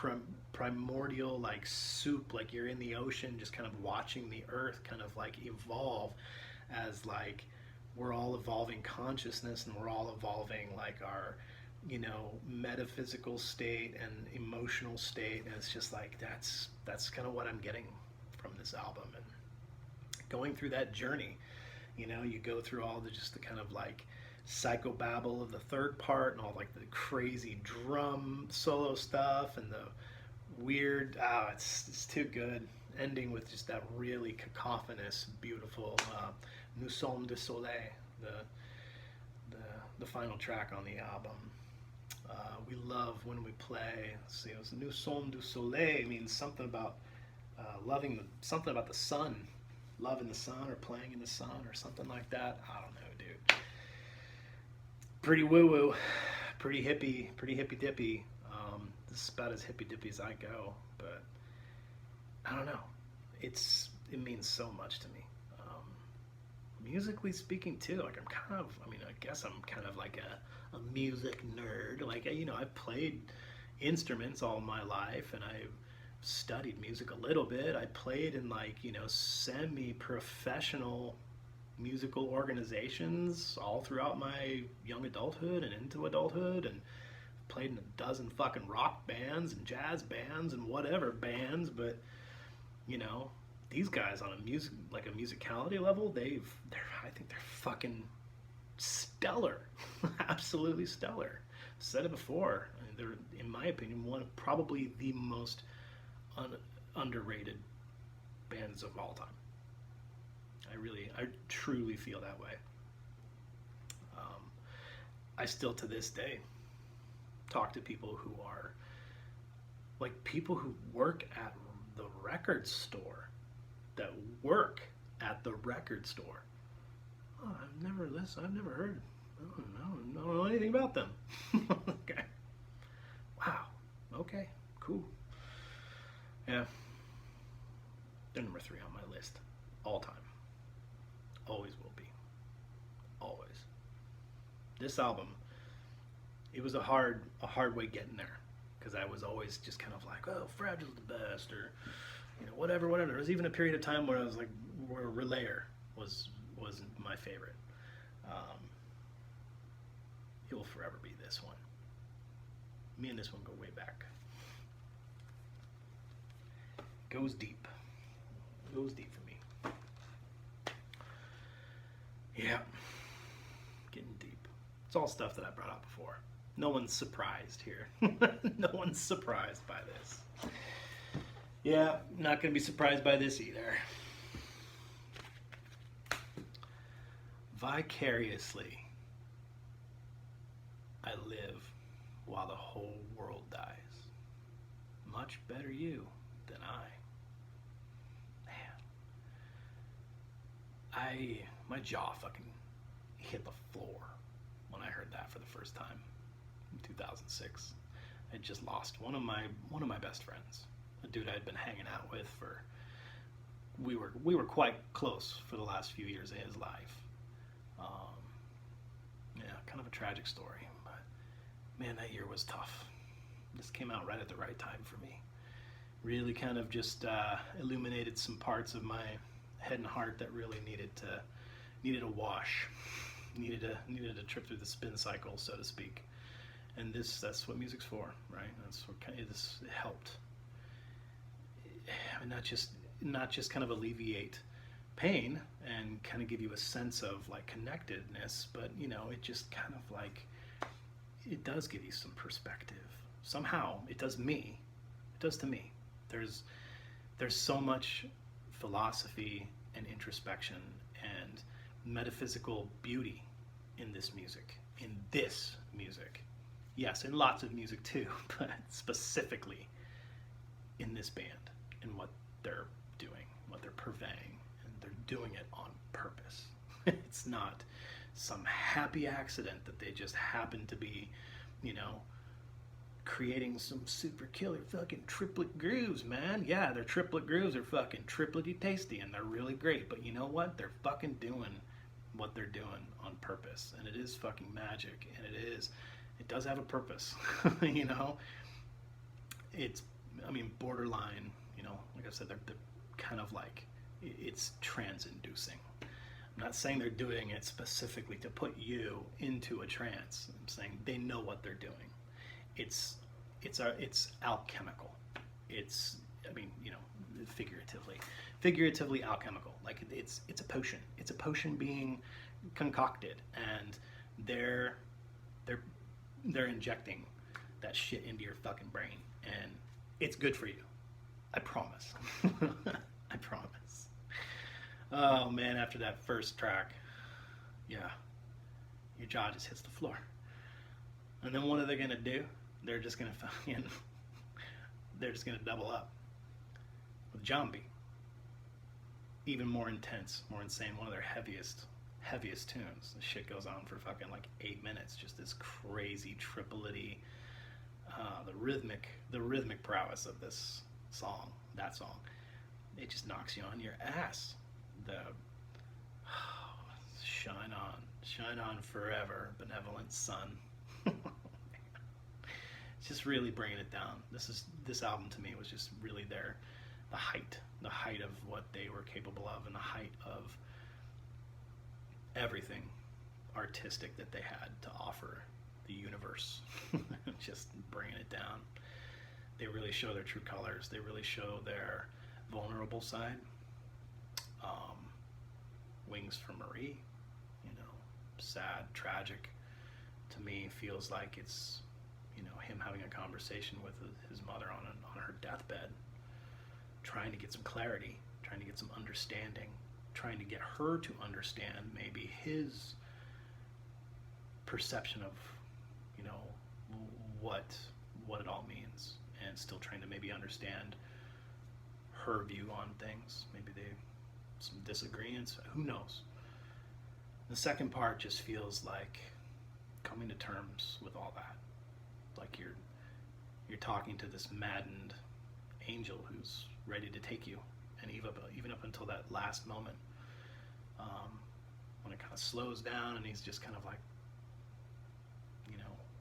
[SPEAKER 1] primordial like soup, like you're in the ocean just kind of watching the earth kind of like evolve as like we're all evolving consciousness, and we're all evolving like our, you know, metaphysical state and emotional state, and it's just like that's kind of what I'm getting from this album. And going through that journey, you know, you go through all the just the kind of like psychobabble of the third part, and all like the crazy drum solo stuff, and the weird, it's too good, ending with just that really cacophonous, beautiful Nous sommes du soleil, the final track on the album. We love when we play. See, it was Nous sommes du soleil means something about something about the sun, loving the sun, or playing in the sun, or something like that. I don't know, dude. Pretty woo-woo, pretty hippy dippy. This is about as hippy dippy as I go, but I don't know. It means so much to me. Musically speaking too, like I'm kind of, I mean, I guess I'm kind of like a music nerd. Like, you know, I've played instruments all my life, and I've studied music a little bit. I played in like, you know, semi-professional musical organizations all throughout my young adulthood and into adulthood, and played in a dozen fucking rock bands and jazz bands and whatever bands. But, you know, these guys on a musicality level, I think they're fucking stellar. Absolutely stellar. Said it before. I mean, they're, in my opinion, one of probably the most underrated bands of all time. I truly feel that way. I still to this day talk to people who are like people who work at the record store, that work at the record store. Oh, I've never heard. I don't know anything about them. Okay. Wow. Okay. Cool. Yeah. They're number 3 on my list. All time. Always will be. Always. This album, it was a hard way getting there, because I was always just kind of like, oh, Fragile's the best, or, you know, whatever. There was even a period of time where I was like, where Relayer wasn't my favorite. It will forever be this one. Me and this one go way back. Goes deep for me. Yeah, getting deep. It's all stuff that I brought up before. No one's surprised here. No one's surprised by this. Yeah, not going to be surprised by this either. Vicariously, I live while the whole world dies. Much better you than I. Man. My jaw fucking hit the floor when I heard that for the first time in 2006. I just lost one of my best friends, a dude I'd been hanging out with for. We were quite close for the last few years of his life. Yeah, kind of a tragic story, but man, that year was tough. This came out right at the right time for me. Really kind of just illuminated some parts of my head and heart that really needed a wash, needed a trip through the spin cycle, so to speak. And that's what music's for, right? That's what this helped. I mean, not just kind of alleviate pain and kind of give you a sense of like connectedness, but it just kind of like it does give you some perspective. Somehow it does me. It does to me. There's so much philosophy and introspection and metaphysical beauty in this music. Yes, in lots of music too, but specifically in this band and what they're doing, what they're purveying, and they're doing it on purpose. It's not some happy accident that they just happen to be, creating some super killer fucking triplet grooves, man. Yeah, their triplet grooves are fucking triplety tasty and they're really great, but you know what? They're fucking doing what they're doing on purpose, and it is fucking magic, and it does have a purpose. It's, borderline, like I said, they're kind of like, it's trance-inducing. I'm not saying they're doing it specifically to put you into a trance. I'm saying they know what they're doing. It's alchemical. It's, figuratively alchemical. Like it's a potion. It's a potion being concocted, and they're injecting that shit into your fucking brain, and it's good for you. I promise. I promise. Oh man, after that first track, yeah, your jaw just hits the floor. And then what are they gonna do? They're just gonna double up with Zombie. Even more intense, more insane. One of their heaviest tunes. The shit goes on for fucking like 8 minutes. Just this crazy triplety. The rhythmic prowess of this song, that song, it just knocks you on your ass. Shine on forever, benevolent sun. It's just really bringing it down. This album to me was just really the height of what they were capable of, and the height of everything artistic that they had to offer the universe. Just bringing it down. They really show their true colors. They really show their vulnerable side. Wings for Marie, sad, tragic. To me, feels like it's, him having a conversation with his mother on her deathbed, trying to get some clarity, trying to get some understanding, trying to get her to understand maybe his perception of, what it all means, and still trying to maybe understand her view on things. Maybe some disagreements, who knows. The second part just feels like coming to terms with all that. Like you're talking to this maddened angel who's ready to take you, and even up until that last moment, when it kind of slows down and he's just kind of like,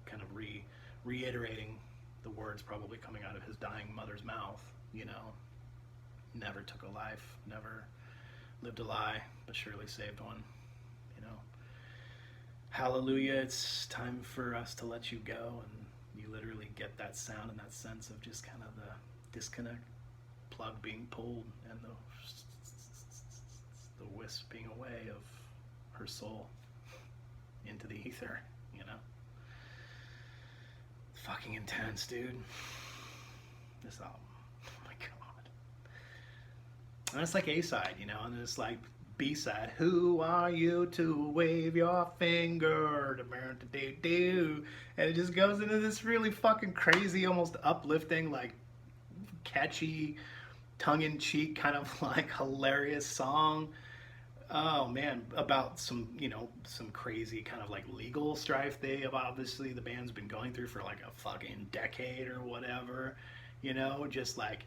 [SPEAKER 1] kind of reiterating the words probably coming out of his dying mother's mouth, never took a life, never lived a lie, but surely saved one, hallelujah, it's time for us to let you go. And you literally get that sound and that sense of just kind of the disconnect, plug being pulled, and the wisping away of her soul into the ether, Fucking intense, dude. This album, oh my god. And it's like A-side, and it's like B-side, who are you to wave your finger, and it just goes into this really fucking crazy, almost uplifting, like catchy, tongue-in-cheek, kind of like hilarious song. Oh man, about some, some crazy kind of like legal strife they have obviously the band's been going through for like a fucking decade or whatever, just like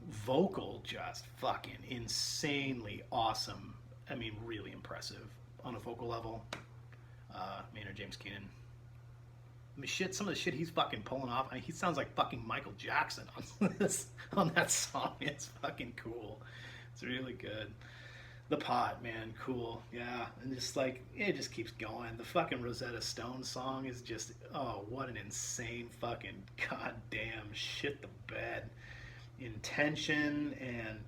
[SPEAKER 1] vocal, just fucking insanely awesome. I mean, really impressive on a vocal level. Maynard James Keenan. I mean, shit, some of the shit he's fucking pulling off. I mean, he sounds like fucking Michael Jackson on on that song. It's fucking cool. It's really good. The Pot, man, cool. Yeah, and just like it just keeps going. The fucking Rosetta Stone song is just what an insane fucking goddamn shit the bed intention. And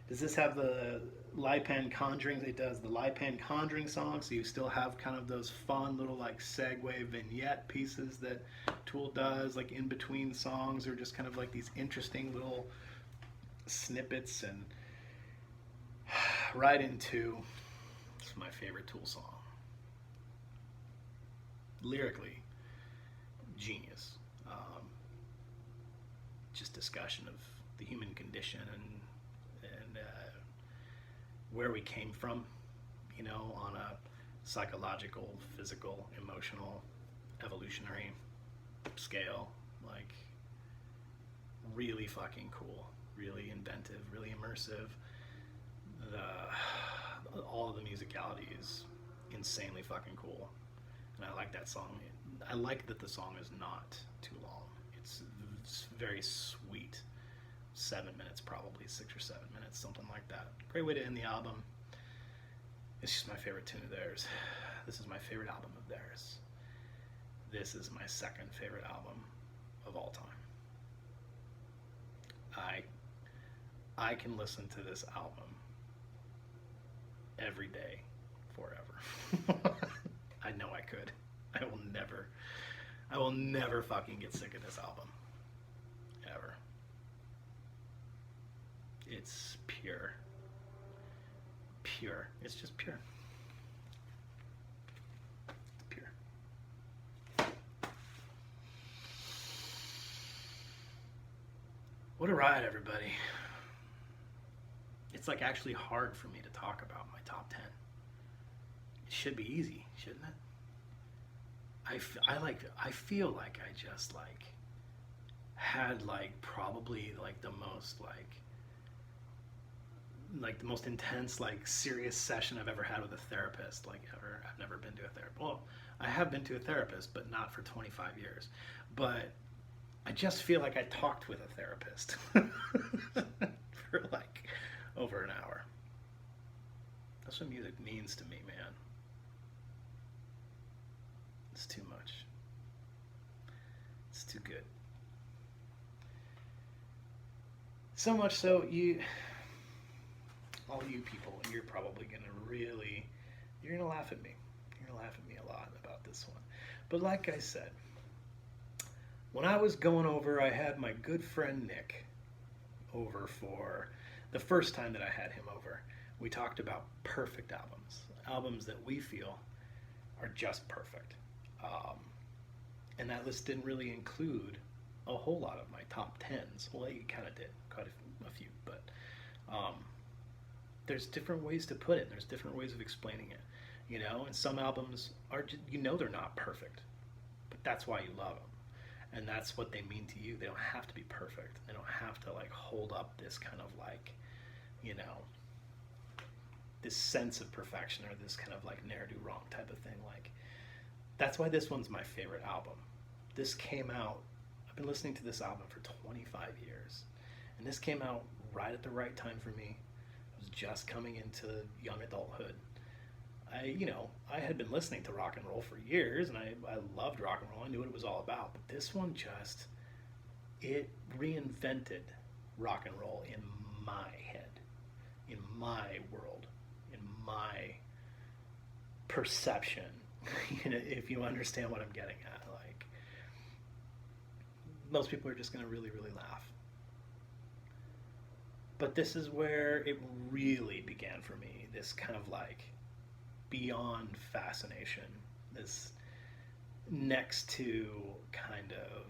[SPEAKER 1] does this have the Lipan Conjuring? It does the Lipan Conjuring song, so you still have kind of those fun little like segue vignette pieces that Tool does, like in between songs, or just kind of like these interesting little snippets. And right into it's my favorite Tool song. Lyrically, genius. Just discussion of the human condition and where we came from, on a psychological, physical, emotional, evolutionary scale. Like, really fucking cool, really inventive, really immersive. All of the musicality is insanely fucking cool, and I like that song. I like that the song is not too long. It's very sweet. 7 minutes, probably 6 or 7 minutes, something like that. Great way to end the album. It's just my favorite tune of theirs. This is my favorite album of theirs. This is my second favorite album of all time. I can listen to this album every day forever. I know I could. I will never fucking get sick of this album. Ever. It's pure. Pure. It's just pure. It's pure. What a ride, everybody. It's like actually hard for me to talk about my top 10. It should be easy, shouldn't it? I feel like I just like had like probably like the most like the most intense, like serious session I've ever had with a therapist, like ever. I've never been to a therapist. Well, I have been to a therapist, but not for 25 years. But I just feel like I talked with a therapist for like over an hour. That's what music means to me, man. It's too much. It's too good. So much so, all you people, you're probably going to laugh at me. You're going to laugh at me a lot about this one. But like I said, when I was going over, I had my good friend Nick over for the first time that I had him over. We talked about perfect albums that we feel are just perfect. And that list didn't really include a whole lot of my top 10s. Well, you kind of did, quite a few, but there's different ways to put it. There's different ways of explaining it, and some albums are, they're not perfect, but that's why you love them. And that's what they mean to you. They don't have to be perfect. They don't have to like hold up this kind of like, this sense of perfection or this kind of like ne'er-do-wrong type of thing. Like, that's why this one's my favorite album. This came out, I've been listening to this album for 25 years. And this came out right at the right time for me. I was just coming into young adulthood. I had been listening to rock and roll for years, and I loved rock and roll. I knew what it was all about. But this one it reinvented rock and roll in my head, in my world, in my perception. If you understand what I'm getting at, like, most people are just going to really, really laugh. But this is where it really began for me, this kind of like beyond fascination, this next to kind of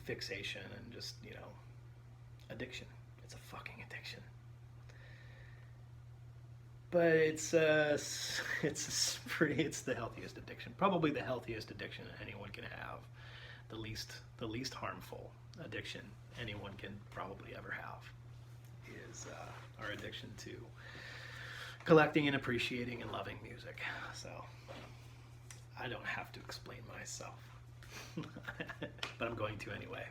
[SPEAKER 1] fixation and just, addiction. It's a fucking addiction. but it's the healthiest addiction, probably the healthiest addiction anyone can have, the least harmful addiction anyone can probably ever have is our addiction to collecting and appreciating and loving music. So I don't have to explain myself, but I'm going to anyway.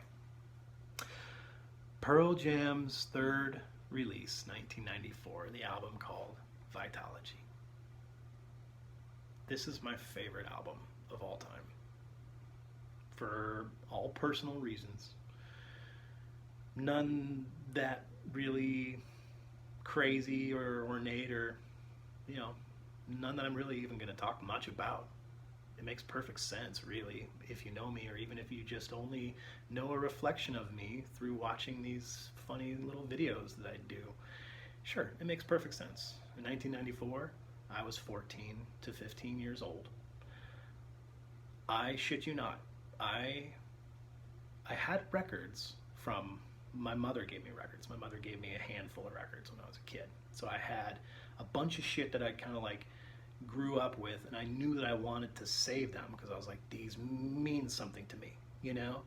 [SPEAKER 1] Pearl Jam's third release, 1994, the album called Vitalogy. This is my favorite album of all time, for all personal reasons. None that really crazy or ornate, or, you know, none that I'm really even going to talk much about. It makes perfect sense, really, if you know me, or even if you just only know a reflection of me through watching these funny little videos that I do. Sure, it makes perfect sense. In 1994, I was 14 to 15 years old. I shit you not. I had records from, my mother gave me records. My mother gave me a handful of records when I was a kid. So I had a bunch of shit that I kind of like grew up with, and I knew that I wanted to save them because I was like, these mean something to me, you know?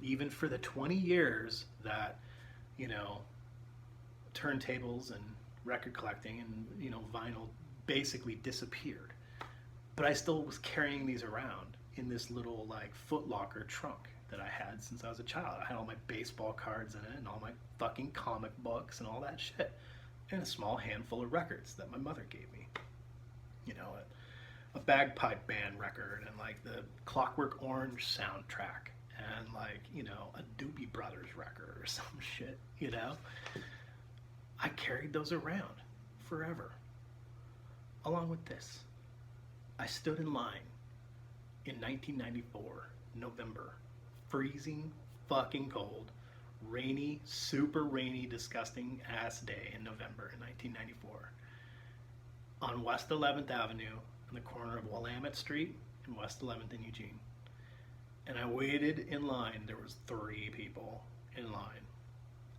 [SPEAKER 1] Even for the 20 years that, you know, turntables and record collecting and, you know, vinyl basically disappeared. But I still was carrying these around in this little like Foot Locker trunk that I had since I was a child. I had all my baseball cards in it and all my fucking comic books and all that shit. And a small handful of records that my mother gave me. You know, a bagpipe band record and like the Clockwork Orange soundtrack and like, you know, a Doobie Brothers record or some shit, you know? I carried those around forever. Along with this, I stood in line in 1994, November, freezing fucking cold, rainy, super rainy, disgusting ass day in November in 1994. On West 11th Avenue, in the corner of Willamette Street and West 11th and Eugene. And I waited in line. There was 3 people in line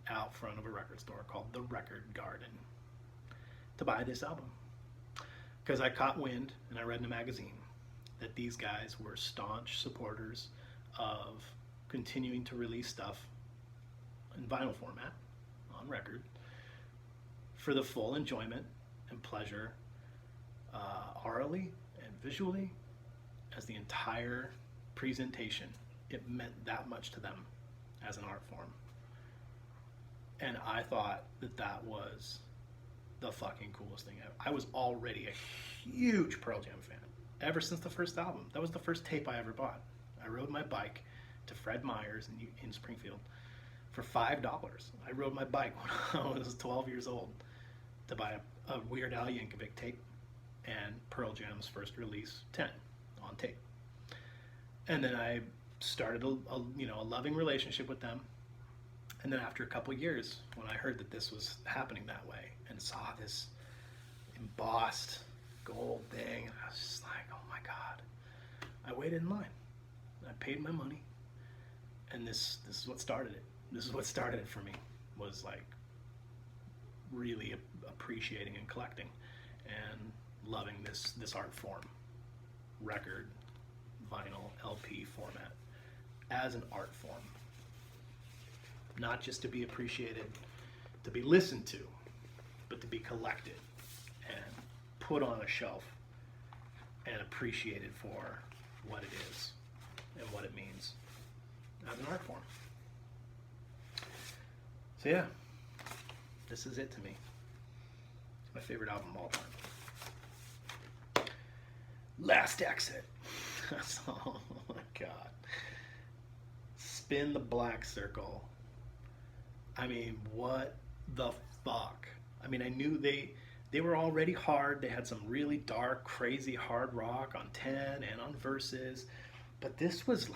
[SPEAKER 1] out front of a record store called The Record Garden to buy this album. Because I caught wind, and I read in a magazine, that these guys were staunch supporters of continuing to release stuff in vinyl format, on record, for the full enjoyment and pleasure, orally and visually, as the entire presentation. It meant that much to them as an art form. And I thought that that was the fucking coolest thing ever. I was already a huge Pearl Jam fan ever since the first album. That was the first tape I ever bought. I rode my bike to Fred Meyer's in Springfield for $5. I rode my bike when I was 12 years old to buy a Weird Al Yankovic tape and Pearl Jam's first release, 10, on tape. And then I started a loving relationship with them. And then after a couple years, when I heard that this was happening that way and saw this embossed gold thing, I was just like, oh my God. I waited in line. I paid my money. And this is what started it. This is what started it for me, was like really appreciating and collecting and loving this art form, record, vinyl, LP format, as an art form. Not just to be appreciated, to be listened to, but to be collected and put on a shelf and appreciated for what it is and what it means as an art form. So yeah, this is it to me. It's my favorite album of all time. Last Exit. Oh my God. Spin the Black Circle. I mean, what the fuck? I mean, I knew they were already hard. They had some really dark, crazy hard rock on 10 and on Versus. But this was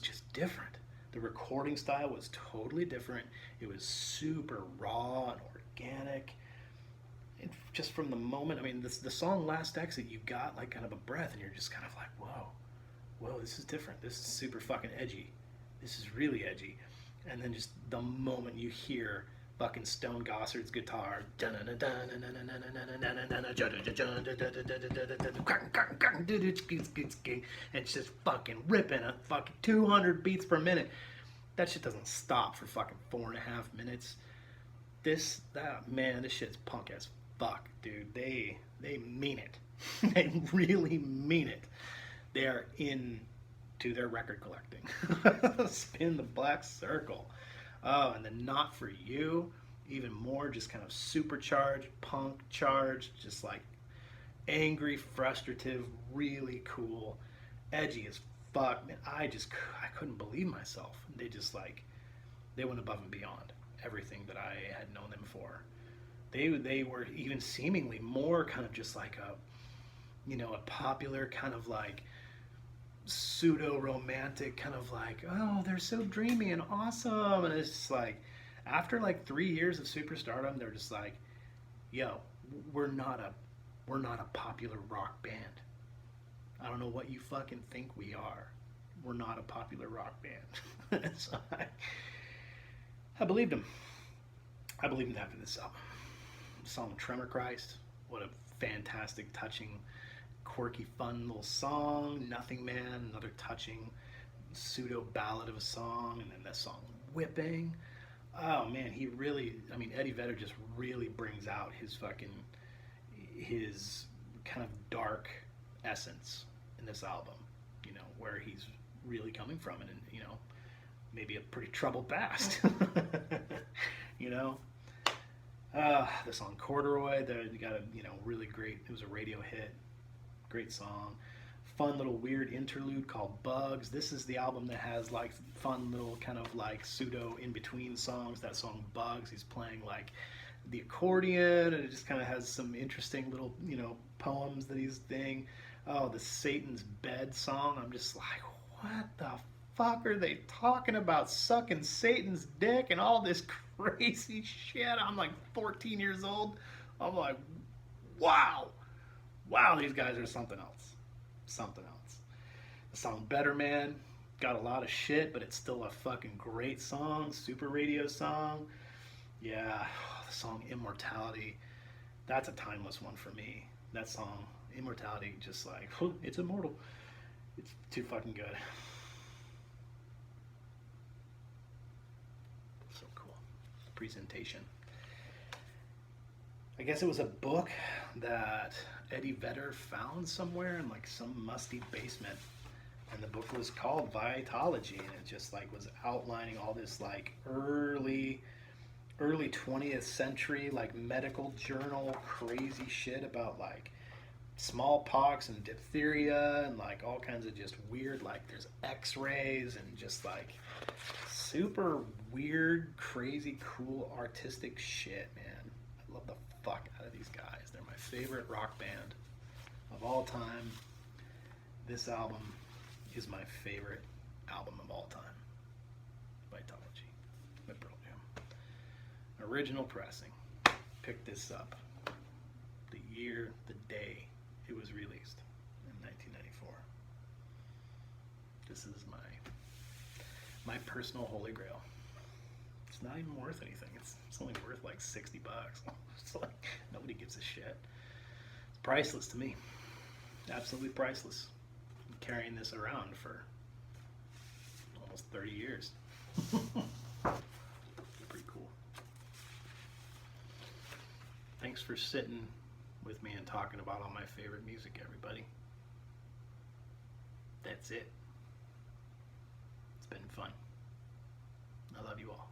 [SPEAKER 1] just different. The recording style was totally different. It was super raw and organic. And just from the moment, I mean, the song Last Exit, you got like kind of a breath and you're just kind of like, whoa, this is different. This is super fucking edgy. This is really edgy. And then just the moment you hear fucking Stone Gossard's guitar, and it's just fucking ripping at fucking 200 beats per minute. That shit doesn't stop for fucking 4.5 minutes. This shit's punk as fuck, dude. They mean it. They really mean it. They are into their record collecting. Spin the Black Circle. Oh, and then Not For You, even more just kind of supercharged, punk charged, just like angry, frustrative, really cool, edgy as fuck. Man, I couldn't believe myself. They went above and beyond everything that I had known them for. They were even seemingly more kind of just like a popular kind of like pseudo romantic kind of like, oh, they're so dreamy and awesome, and it's just like after like 3 years of superstardom, they're just like, yo, we're not a popular rock band. I don't know what you fucking think we are. We're not a popular rock band. So I believed him. I believed him after this album. The song Tremor Christ, what a fantastic, touching, quirky, fun little song. Nothing Man, another touching pseudo ballad of a song, and then that song Whipping. Oh man, Eddie Vedder just really brings out his kind of dark essence in this album, where he's really coming from, and maybe a pretty troubled past. The song Corduroy, they got a really great, it was a radio hit, great song. Fun little weird interlude called Bugs. This is the album that has like fun little kind of like pseudo in between songs. That song Bugs, he's playing like the accordion, and it just kind of has some interesting little poems that he's saying. Oh, the Satan's Bed song, I'm just like, what the fuck are they talking about? Sucking Satan's dick and all this crazy shit. I'm like 14 years old. I'm like, wow, these guys are something else. The song Better Man got a lot of shit, but it's still a fucking great song. Super radio song. Yeah, the song Immortality, that's a timeless one for me. That song Immortality, just like, it's immortal. It's too fucking good. So cool. Presentation. I guess it was a book that Eddie Vedder found somewhere in like some musty basement, and the book was called Vitalogy, and it just like was outlining all this like early 20th century like medical journal crazy shit about like smallpox and diphtheria and like all kinds of just weird, like there's x-rays and just like super weird, crazy, cool, artistic shit, man. I love the fuck out of these guys. They're my favorite rock band of all time. This album is my favorite album of all time. Vitalogy by Pearl Jam. Original pressing. Picked this up the year, the day it was released in 1994. This is my personal holy grail. It's not even worth anything. It's only worth like $60. It's like nobody gives a shit. It's priceless to me. Absolutely priceless. I'm carrying this around for almost 30 years. Pretty cool. Thanks for sitting with me and talking about all my favorite music, everybody. That's it. It's been fun. I love you all.